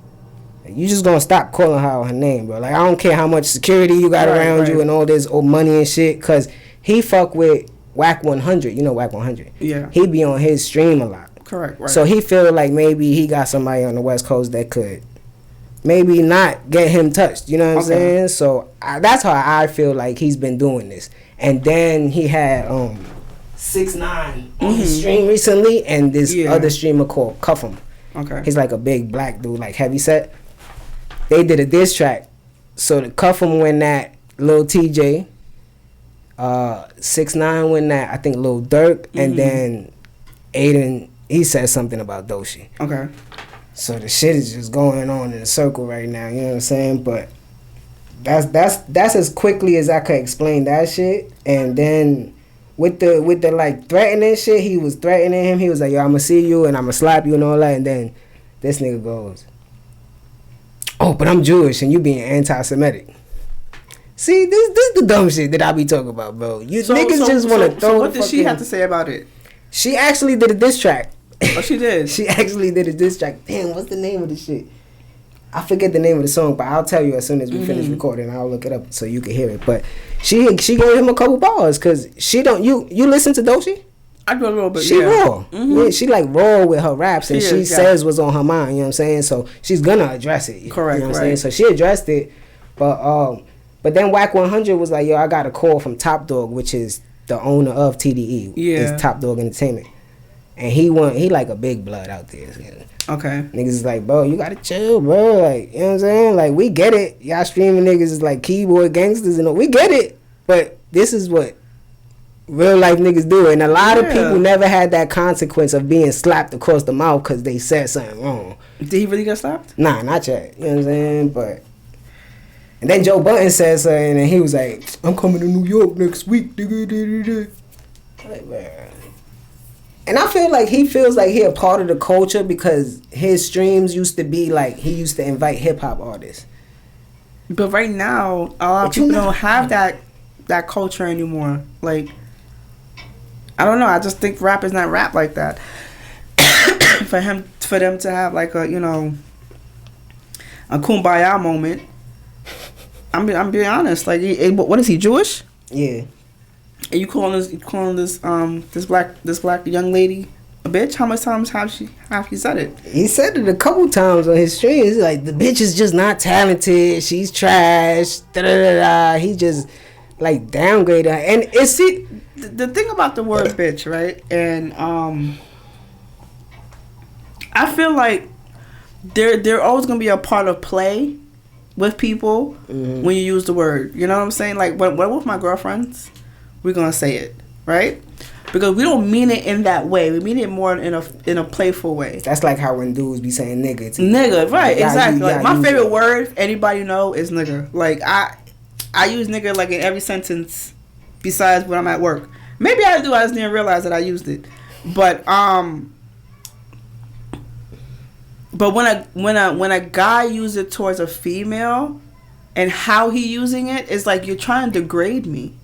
you just gonna stop calling her her name, bro. Like, I don't care how much security you got around you and all this old money and shit, because he fuck with Whack 100. You know Whack 100? Yeah. He be on his stream a lot. Correct, right. So he feel like maybe he got somebody on the West Coast that could maybe not get him touched, you know what I'm saying? So that's how I feel like he's been doing this. And then he had 6ix9ine on his stream recently, and this other streamer called Cuff Him. Okay. He's like a big black dude, like heavy set. They did a diss track. So the Cuff'em win that. Lil TJ. 6ix9ine win that. I think Lil Durk. And then Adin, he said something about Doechii. Okay. So the shit is just going on in a circle right now. You know what I'm saying? But that's as quickly as I could explain that shit. And then with the like threatening shit, he was threatening him. He was like, yo, I'ma see you and I'ma slap you and all that. And then this nigga goes, oh, but I'm Jewish and you being anti-Semitic. See, this the dumb shit that I be talking about, bro. Niggas just want to throw. So what did she have to say about it? She actually did a diss track. Oh, she did. She actually did a diss track. Damn, what's the name of the shit? I forget the name of the song, but I'll tell you as soon as we finish recording. I'll look it up so you can hear it. But she gave him a couple bars because she don't. You listen to Doechii? I do a little bit. She raw. Yeah, she like raw with her raps, and she says what's on her mind. You know what I'm saying? So she's gonna address it. Correct. You know what I'm saying? So she addressed it, but then Wack 100 was like, yo, I got a call from Top Dog, which is the owner of TDE. Yeah. It's Top Dog Entertainment. And he like a big blood out there. Okay. Niggas is like, bro, you gotta chill, bro. Like, you know what I'm saying? Like, we get it. Y'all streaming niggas is like keyboard gangsters and all. We get it. But this is what real life niggas do. And a lot of people never had that consequence of being slapped across the mouth because they said something wrong. Did he really get slapped? Nah, not yet. You know what I'm saying? But... And then Joe Budden said something, and he was like, I'm coming to New York next week. Like, man. And I feel like he feels like he a part of the culture because his streams used to be like, he used to invite hip-hop artists. But right now, a lot of people don't have that culture anymore. Like, I don't know. I just think rap is not rap like that. For them to have like a, you know, a kumbaya moment. I'm being honest. Like, what is he, Jewish? Yeah. And you calling this black young lady a bitch? How much times have he said it? He said it a couple times on his stream. He's like, the bitch is just not talented. She's trash. Da da da da. He just like downgraded her. And it's the thing about the word bitch, right? And I feel like they're always gonna be a part of play with people when you use the word. You know what I'm saying? Like when with my girlfriends, we're gonna say it, right? Because we don't mean it in that way. We mean it more in a playful way. That's like how when dudes be saying nigga to nigga, right? Exactly. Like my favorite it. word, anybody know, is nigga. Like I use nigga like in every sentence besides when I'm at work. Maybe I do. I just didn't realize that I used it. But when a guy uses it towards a female, and how he using it is like, you're trying to degrade me.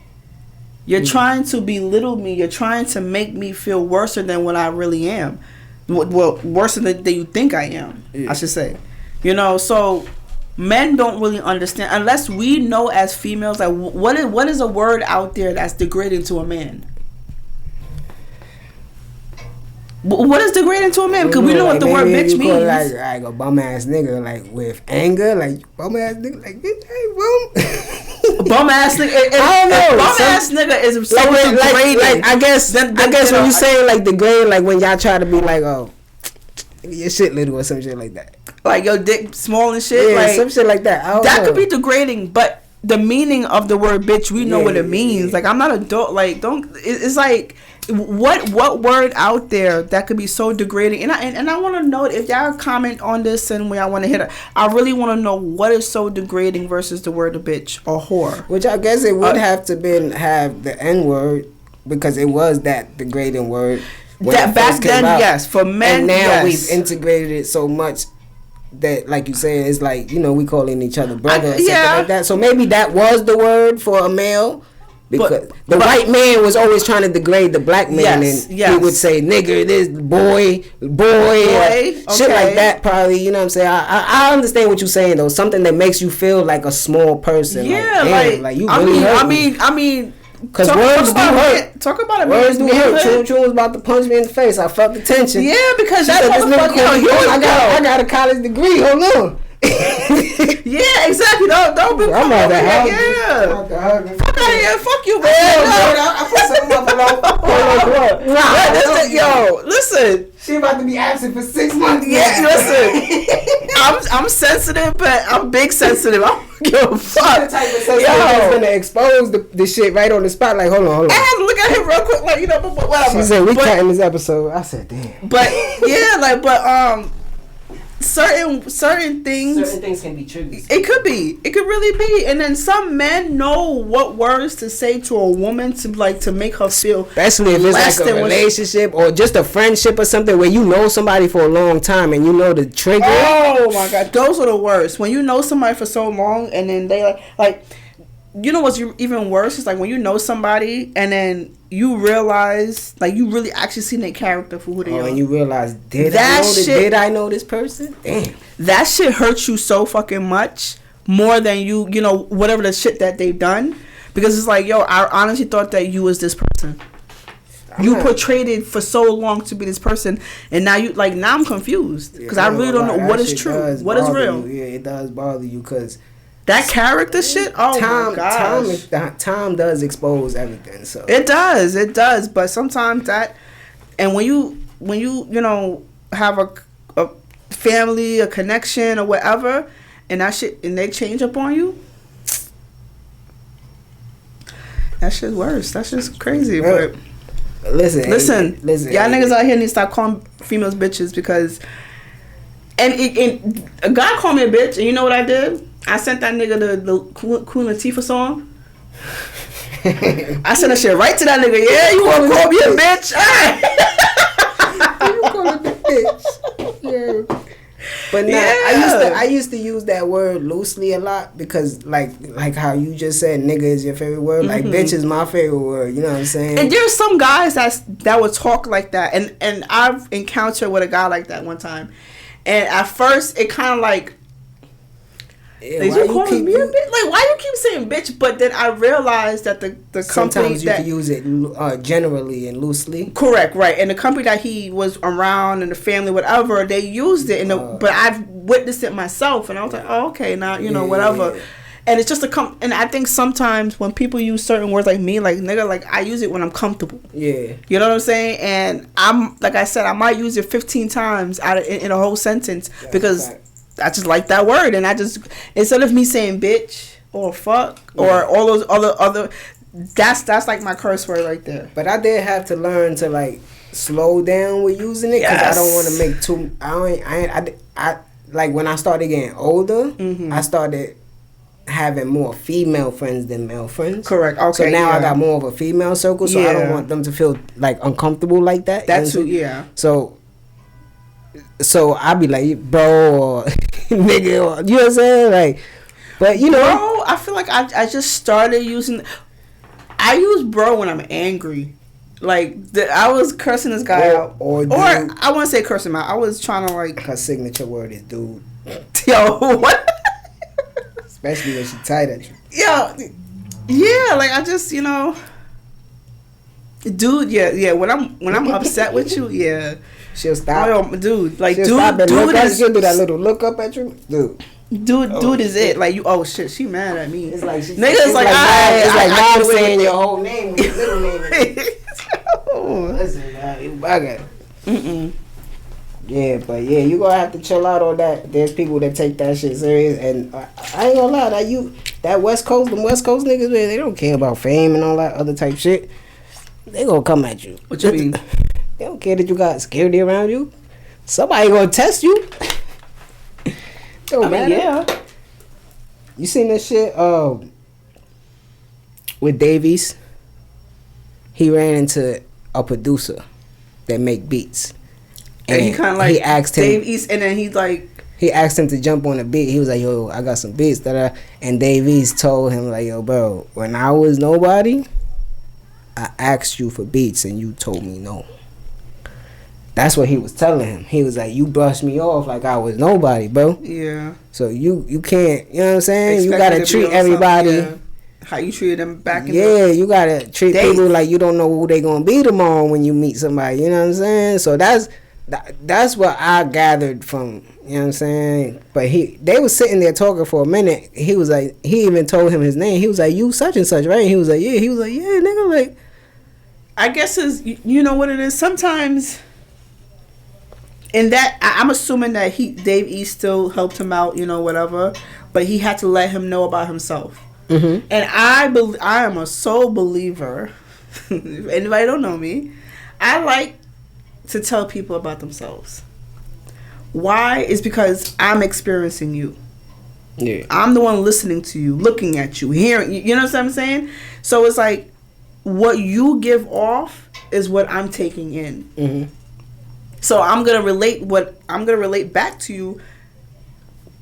You're trying to belittle me. You're trying to make me feel worse than what I really am. Well, worse than you think I am, I should say. You know, so men don't really understand unless we know as females, like what is a word out there that's degrading to a man. What is degrading to a man? Because we know what the word bitch means. Like a bum ass nigga, like with anger, like bum ass nigga, like bitch, hey, bum. Bum ass nigga. I don't know. Bum ass nigga is so degrading. Like I guess when you say like degrade, like when y'all try to be like, oh, your shit little or some shit like that. Like your dick small and shit. Yeah, like some shit like that. That could be degrading, but the meaning of the word bitch, we know what it means. Like I'm not a adult. Like it's like. What word out there that could be so degrading? And I want to know if y'all comment on this and when I want to hit it. I really want to know what is so degrading versus the word a bitch or whore. Which I guess it would have to have the N word because it was that degrading word. That back then, yes, for men. And now we've integrated it so much that, like you said, it's like, you know, we calling each other brother or something like that. So maybe that was the word for a male. Because the white man was always trying to degrade the black man, and he would say nigger, this boy, shit like that. Probably, you know what I'm saying. I understand what you're saying though. Something that makes you feel like a small person. Yeah, like you really hurt me. I mean, because words do hurt. Talk about it. Words do hurt. Chun Chun was about to punch me in the face. I felt the tension. Yeah, because that I got a college degree. Hold on. Yeah, exactly. Don't be. I'm out of hell. Yeah. Fuck out of here. Fuck you, man. I put something up below. Yo, listen. She about to be absent for 6 months. Yeah, listen. I'm sensitive, but I'm big sensitive. I don't give a fuck. The type of sensitive that's gonna expose the shit right on the spot. Like, hold on. I had to look at him real quick, like, you know, but whatever. She said we cutting this episode. I said, damn. But yeah, like, but certain things. Certain things can be triggers. It could be. It could really be. And then some men know what words to say to a woman to make her feel. Especially if it's like a relationship or just a friendship or something where you know somebody for a long time and you know the trigger. Oh my God, those are the worst. When you know somebody for so long and then they like you know what's even worse is like when you know somebody and then you realize like you really actually seen their character for who they are. And you realize did I know this person? Damn. That shit hurts you so fucking much more than you know whatever the shit that they've done, because it's like, yo, I honestly thought that you was this person. You portrayed it for so long to be this person, and now I'm confused because I really don't know what is true, what is real. Yeah, it does bother you because that character shit. Oh my gosh, time does expose everything. So it does. But sometimes that, and when you know have a family, a connection, or whatever, and that shit, and they change up on you. That shit's worse. That's just crazy. But listen, y'all niggas out here need to stop calling females bitches because, and a guy called me a bitch, and you know what I did? I sent that nigga the Queen Latifah song. I sent that shit right to that nigga. Yeah, you want to call me a bitch? You call me a bitch? Yeah. But nah, I used to use that word loosely a lot because like how you just said nigga is your favorite word. Like bitch is my favorite word. You know what I'm saying? And there's some guys that would talk like that, and I've encountered with a guy like that one time, and at first it kind of like. Yeah, why you keep saying bitch? But then I realized that the company sometimes you can use it generally and loosely. Correct, right? And the company that he was around and the family, whatever, they used it. But I've witnessed it myself, and I was like, oh, okay, now you know whatever. Yeah. And it's just and I think sometimes when people use certain words like me, like nigga, like I use it when I'm comfortable. Yeah, you know what I'm saying? And I'm like I said, I might use it 15 times in a whole sentence because. I just like that word, and I just instead of me saying bitch or fuck or all those other that's like my curse word right there. But I did have to learn to like slow down with using it because I don't want to make too. I like when I started getting older, I started having more female friends than male friends. Correct. Okay. So now I got more of a female circle, so I don't want them to feel like uncomfortable like that. That's who. Yeah. So I be like, bro, or nigga, or, you know what I'm saying? Like, but you know, bro, I feel like I just started using. I use bro when I'm angry. Like I was cursing this guy out, or I wouldn't say curse him out. I was trying to like. Her signature word is dude. Yo, what? Especially when she tight at you. Yeah, like I just dude, yeah. When I'm upset with you, yeah. She'll stop. Dude, like she'll she'll do that little look up at you, dude. Dude is it? Like you? Oh shit, she mad at me. It's like niggas like mom saying your whole name with your little name. Listen, man, you bugging. Yeah, but yeah, you gonna have to chill out on that. There's people that take that shit serious, and I ain't gonna lie, them West Coast niggas, man, they don't care about fame and all that other type shit. They gonna come at you. What you mean? They don't care that you got security around you. Somebody gonna test you. Yeah. You seen this shit with Davies? He ran into a producer that make beats. And he kind of like he asked him, Dave East, and then he asked him to jump on a beat. He was like, yo, I got some beats and Dave East told him like, yo, bro, when I was nobody, I asked you for beats and you told me no. That's what he was telling him. He was like, you brushed me off like I was nobody, bro. Yeah. So you can't, you know what I'm saying? You gotta treat everybody. Yeah. How you treated them back in you gotta treat people like you don't know who they gonna be tomorrow when you meet somebody. You know what I'm saying? So that's what I gathered from, you know what I'm saying? But they was sitting there talking for a minute. He was like, he even told him his name. He was like, you such and such, right? And he was like, yeah. He was like, yeah, nigga, like. I guess you know what it is? Sometimes in that, I'm assuming that Dave East still helped him out, whatever, but he had to let him know about himself. Mm-hmm. And I am a sole believer. If anybody don't know me, I like to tell people about themselves. Why? Is because I'm experiencing you. Yeah. I'm the one listening to you, looking at you, hearing you. You know what I'm saying? So it's like what you give off is what I'm taking in. Mm-hmm. So I'm gonna relate back to you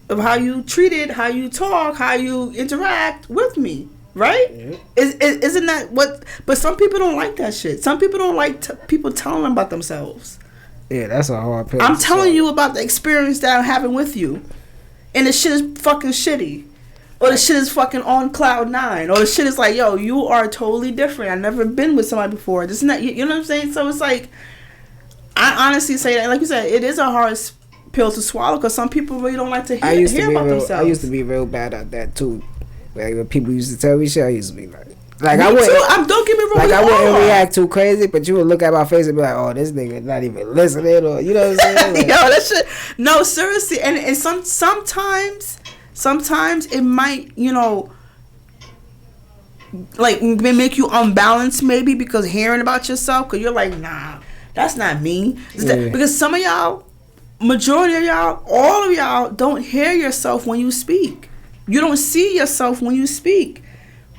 of how you treated, how you talk, how you interact with me, right? Mm-hmm. Isn't that what? But some people don't like that shit. Some people don't like people telling them about themselves. Yeah, that's a hard pill. I'm telling you about the experience that I'm having with you, and the shit is fucking shitty, or the shit is fucking on cloud 9, or the shit is like, yo, you are totally different. I've never been with somebody before. This not, you know what I'm saying? So it's like, I honestly say that, like you said, it is a hard pill to swallow because some people really don't like to hear about themselves. I used to be real bad at that too. Like when people used to tell me shit, I used to be like me I wouldn't. Too. Don't get me wrong. Like I wouldn't react too crazy, but you would look at my face and be like, "Oh, this nigga not even listening," or you know what I'm saying? Like, yo, that shit. No, seriously, and sometimes it might, like make you unbalanced maybe because hearing about yourself, because you're like, nah, that's not me. Yeah. Because some of y'all, majority of y'all, all of y'all don't hear yourself when you speak. You don't see yourself when you speak.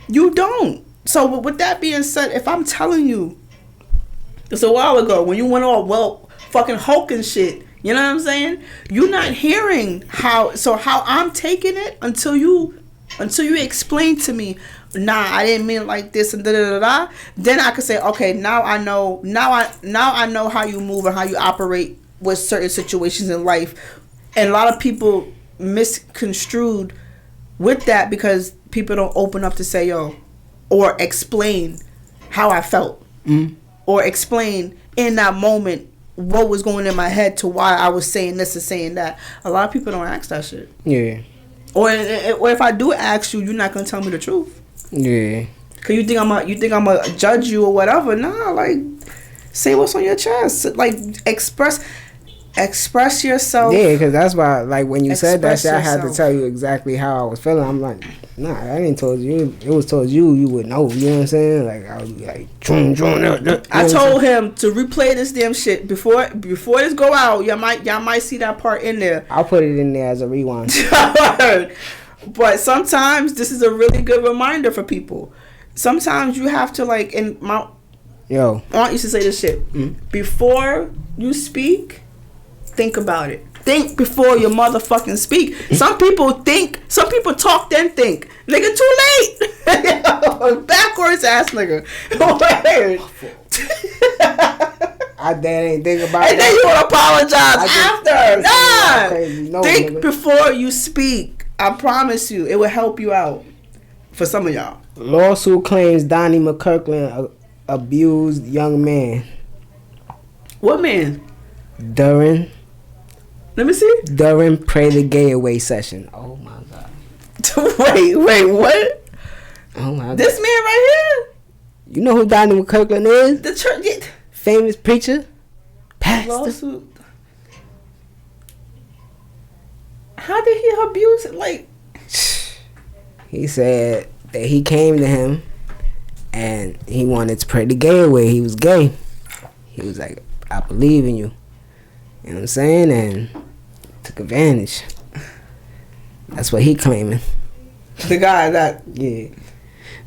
You don't. So with that being said, if I'm telling you, it's a while ago when you went all fucking Hulk and shit, you know what I'm saying? You're not hearing how I'm taking it until you explain to me, nah, I didn't mean it like this and da da da da. Then I could say, okay, now I know how you move and how you operate with certain situations in life. And a lot of people misconstrued with that because people don't open up to say, yo, or explain how I felt. Mm-hmm. Or explain in that moment what was going in my head to why I was saying this and saying that. A lot of people don't ask that shit. Yeah. Or if I do ask you, you're not gonna tell me the truth. Yeah. Cause you think I'm gonna judge you or whatever. Nah, like say what's on your chest. Like express yourself. Yeah, because that's why, like, when you said that shit, I had to tell you exactly how I was feeling. I'm like, nah, I didn't told you. It was told you would know. You know what I'm saying? Like, I was like, Chun Chun. I told him to replay this damn shit before this go out. Y'all might see that part in there. I'll put it in there as a rewind. But sometimes this is a really good reminder for people. Sometimes you have to, like, and my aunt used to say this shit. Mm-hmm. Before you speak, think about it. Think before you motherfucking speak. Some people talk then think. Nigga, too late. Backwards ass nigga. I ain't think about it. And then you want to apologize after. Nah. Think nigga. Before you speak. I promise you, it will help you out. For some of y'all. Lawsuit claims Donnie McClurkin abused young man. What man? During. Let me see. During Pray the Gay Away session. Oh my God. Wait, what? Oh my God. This man right here? You know who Donnie McClurkin is? The church. Yeah. Famous preacher. Pastor. Lawsuit. How did he abuse it? Like. He said that he came to him and he wanted to pray the gay away. He was gay. He was like, I believe in you. You know what I'm saying? And took advantage. That's what he claiming. The guy that... Yeah.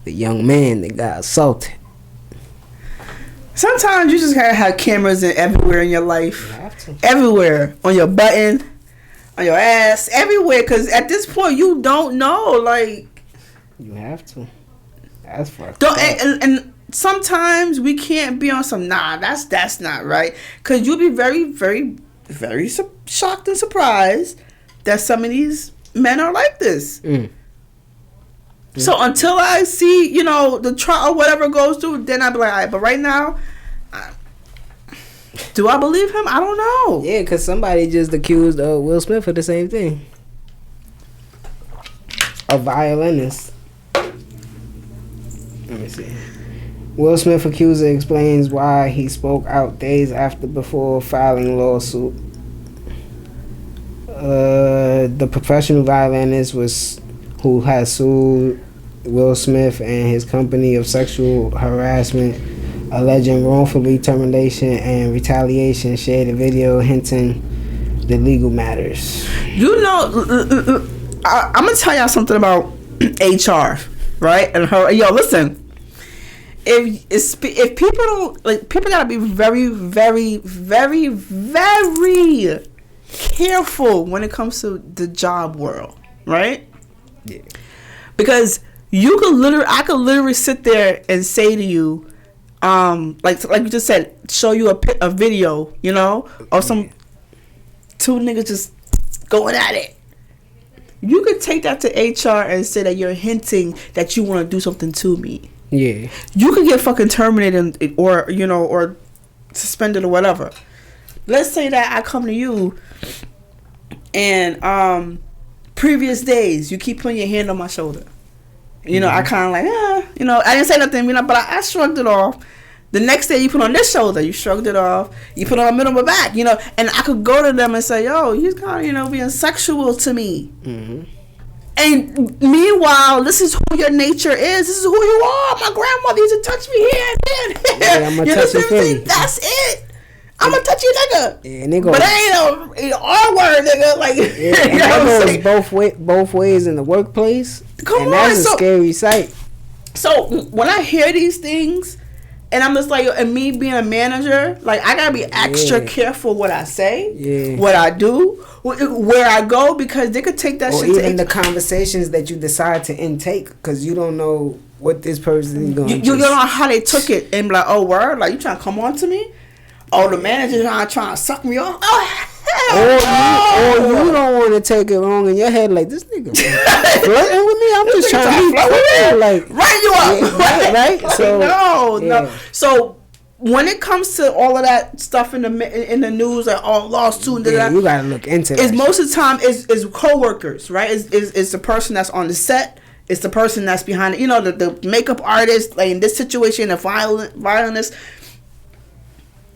The young man that got assaulted. Sometimes you just gotta have cameras everywhere in your life. You have to. Everywhere. On your button. On your ass. Everywhere. Because at this point, you don't know. Like... You have to. That's fucked up. And sometimes we can't be on some, nah, that's not right. Because you'll be very, very... very shocked and surprised that some of these men are like this. Mm. So until I see, the trial or whatever goes through, then I'll be like, all right, but right now, do I believe him? I don't know. Yeah, because somebody just accused Will Smith of the same thing. A violinist. Let me see. Will Smith accuser explains why he spoke out days before filing lawsuit. The professional violinist who has sued Will Smith and his company of sexual harassment, alleging wrongfully termination and retaliation, shared a video hinting the legal matters. You know, I'm gonna tell y'all something about HR, right? And her. Yo, listen. If people don't like, people gotta be very, very, very, very careful when it comes to the job world, right? Yeah. Because I could literally sit there and say to you, like you just said, show you a video, you know, or some two niggas just going at it. You could take that to HR and say that you're hinting that you want to do something to me. Yeah. You could get fucking terminated or, you know, or suspended or whatever. Let's say that I come to you and previous days you keep putting your hand on my shoulder. You know, I kind of like, you know, I didn't say nothing, you know, but I shrugged it off. The next day you put on this shoulder, you shrugged it off. You put on the middle of my back, you know, and I could go to them and say, yo, he's kind of, you know, being sexual to me. Mm-hmm. And meanwhile, this is who your nature is. This is who you are. My grandmother used to touch me here and there. Yeah, I'm gonna touch you. That's it. I'm gonna touch you, nigga. Yeah, nigga. But it ain't a R word, nigga. Like, yeah, and that goes both ways in the workplace. Come and on, that's a scary sight. So when I hear these things, and I'm just like, and me being a manager, like, I gotta be extra careful what I say, what I do, where I go, because they could take that shit. Or even the conversations that you decide to intake, because you don't know what this person is going to do. You don't know how they took it, and be like, oh, word? Like, you trying to come on to me? Oh, the manager trying to suck me off? Oh, hell or you don't want to take it wrong in your head, like, this nigga flirting with me? I'm just trying to be cool, like, write you up. Yeah, right? Like, So, no. So, when it comes to all of that stuff in the news, like, lawsuit, you gotta look into it. It's most of the time is co-workers, right? Is the person that's on the set. It's the person that's behind it. You know, the makeup artist, like in this situation, the violinist.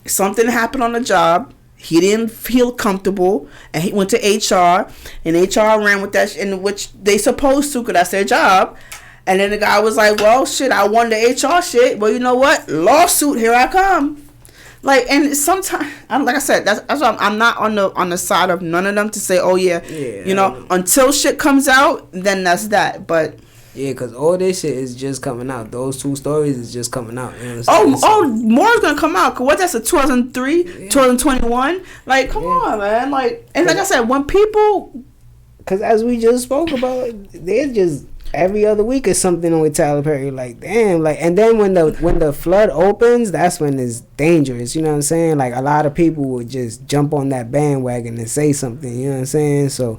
Something happened on the job. He didn't feel comfortable, and he went to HR, and HR ran with that, in which they supposed to, because that's their job. And then the guy was like, well, shit, I won the HR shit. Well, you know what? Lawsuit, here I come. Like, and sometimes, like I said, that's why I'm not on the side of none of them to say, oh, yeah, you know, until shit comes out, then that's that. But yeah, because all this shit is just coming out. Those two stories is just coming out. You more is going to come out. Because what, that's a 2003, 2021? Like, come on, man. Like, and like I said, when people... Because as we just spoke about, they're just... Every other week is something with Tyler Perry. Like, damn. Like, and then when the flood opens, that's when it's dangerous. You know what I'm saying? Like, a lot of people would just jump on that bandwagon and say something. You know what I'm saying? So,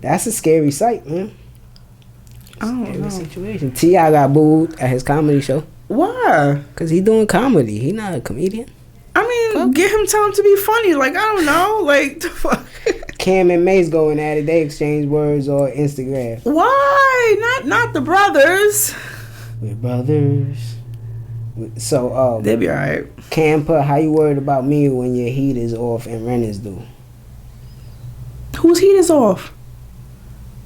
that's a scary sight, man. Scary situation. T.I. got booed at his comedy show. Why? Because he doing comedy. He not a comedian. I mean, give him time to be funny. Like, I don't know. Like, the fuck. Cam and Mace going at it. They exchange words on Instagram. Why? Not the brothers. We're brothers. So, they'll be alright. Cam put, how you worried about me when your heat is off and rent is due? Whose heat is off?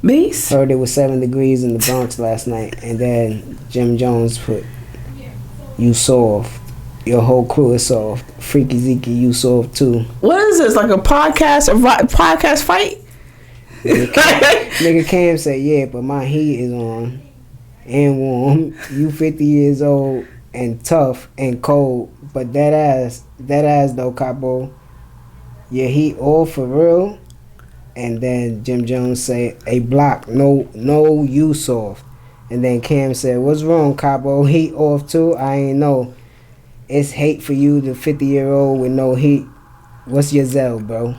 Mace? Heard it was 7 degrees in the Bronx last night. And then Jim Jones put, you soft. Your whole crew is soft. Freaky Zeke, you soft too. What is this? Like a podcast fight? Nigga Cam said, yeah, but my heat is on and warm. You 50 years old and tough and cold, but that ass though, Capo. Your heat all for real. And then Jim Jones said, a block, no, you soft. And then Cam said, what's wrong, Capo? Heat off too? I ain't know. It's hate for you, the 50-year-old with no heat. What's your Zell, bro?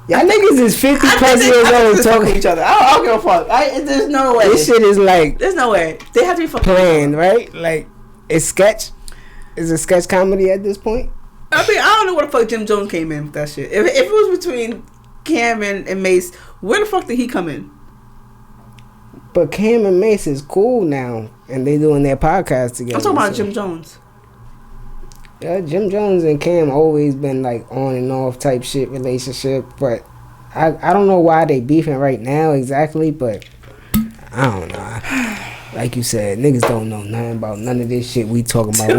Y'all niggas is 50 plus years old talking to each other. I don't give a fuck. There's no way. This shit is like... There's no way. They have to be fucking planned, right? Like, it's sketch. It's a sketch comedy at this point. I mean, I don't know where the fuck Jim Jones came in with that shit. If it was between Cam and Mace, where the fuck did he come in? But Cam and Mace is cool now, and they doing their podcast together. I'm talking about Jim Jones. Jim Jones and Cam always been like on and off type shit relationship, but I don't know why they beefing right now exactly, but I don't know. Like you said, niggas don't know nothing about none of this shit we talking about.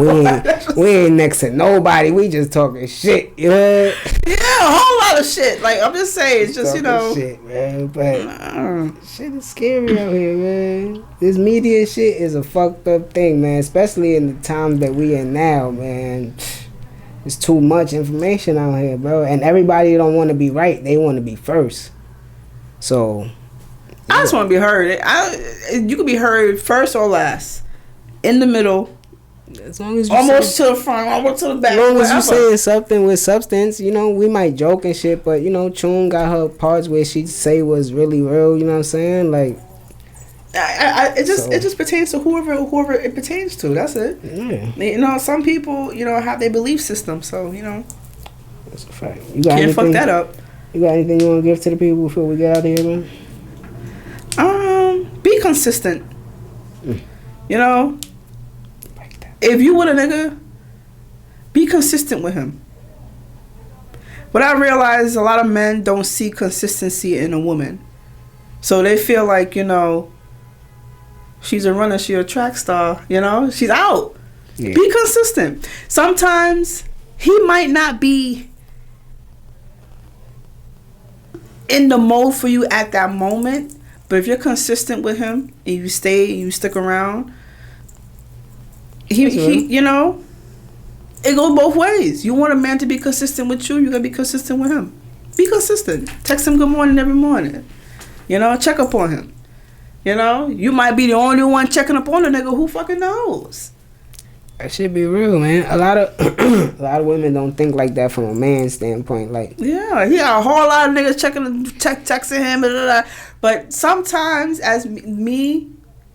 We ain't next to nobody. We just talking shit. You know? Yeah, a whole lot of shit. Like, I'm just saying, it's just, shit, man. But shit is scary out here, man. This media shit is a fucked up thing, man. Especially in the times that we in now, man. It's too much information out here, bro. And everybody don't want to be right. They want to be first. So I just want to be heard. You can be heard first or last, in the middle, as long as you almost to the front, almost to the back. As long as you saying something with substance, you know, we might joke and shit, but you know, Chun got her parts where she say was really real. You know what I'm saying? Like, it just pertains to whoever it pertains to. That's it. Yeah. You know, some people, you know, have their belief system, so you know, that's a fact. You can't fuck that up. You got anything you want to give to the people before we get out of here, man? Be consistent. You know, like that. If you with a nigga, be consistent with him. What I realize, a lot of men don't see consistency in a woman, so they feel like, you know, she's a runner, she's a track star. You know, she's out. Yeah. Be consistent. Sometimes he might not be in the mode for you at that moment. But if you're consistent with him and you stay and you stick around, he you know, it goes both ways. You want a man to be consistent with you, you gotta be consistent with him. Be consistent. Text him good morning every morning. You know, check up on him. You know, you might be the only one checking up on a nigga. Who fucking knows? That should be real, man. A lot of women don't think like that from a man's standpoint. Like, yeah, he got a whole lot of niggas texting him, blah, blah, blah. But sometimes, as me,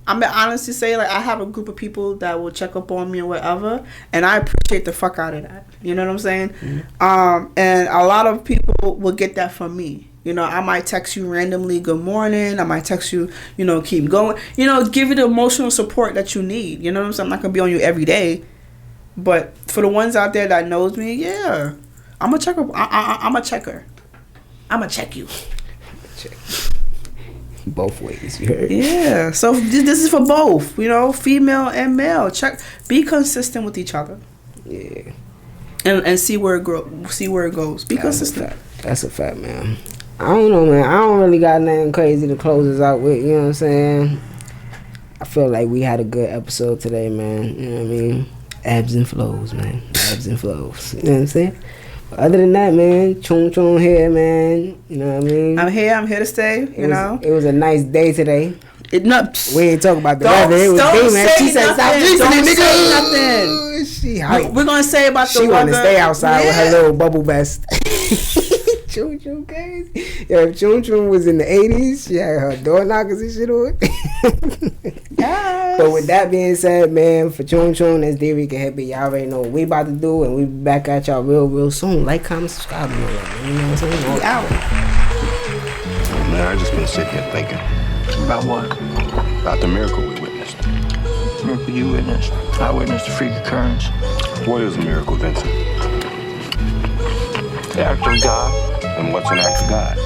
I'm gonna honestly say, like, I have a group of people that will check up on me or whatever, and I appreciate the fuck out of that. You know what I'm saying? Mm-hmm. And a lot of people will get that from me. You know, I might text you randomly, good morning. I might text you, you know, keep going. You know, give you the emotional support that you need. You know what I'm saying? I'm not going to be on you every day. But for the ones out there that knows me, yeah, I'm a checker. I'm a checker. I'm going to check you. Check. Both ways, you heard? Yeah. So this is for both, you know, female and male. Check. Be consistent with each other. Yeah. And see where it goes. Be consistent. That's a fact, man. I don't know, man. I don't really got nothing crazy to close us out with. You know what I'm saying? I feel like we had a good episode today, man. You know what I mean? Ebbs and flows, man. Ebbs and flows. You know what I'm saying? But other than that, man, Chun Chun here, man. You know what I mean? I'm here to stay. It was a nice day today. We ain't talking about the weather. It was day, man. She said, "Stop listening, nigga." We're gonna say about the weather. She want to stay outside with her little bubble vest. Chun Chun crazy. Yeah, if Chun Chun was in the 80s, she had her door knockers and shit on. Yes. But with that being said, man, for Chun Chun, that's Dricanhippie. Y'all already know what we about to do, and we be back at y'all real soon. Like, comment, subscribe, man. You know what I'm saying? We out. Man, I just been sitting here thinking. About what? About the miracle we witnessed. Miracle you witnessed. I witnessed a freak occurrence. What is a miracle, Vincent? The act of God. And what's an act of God?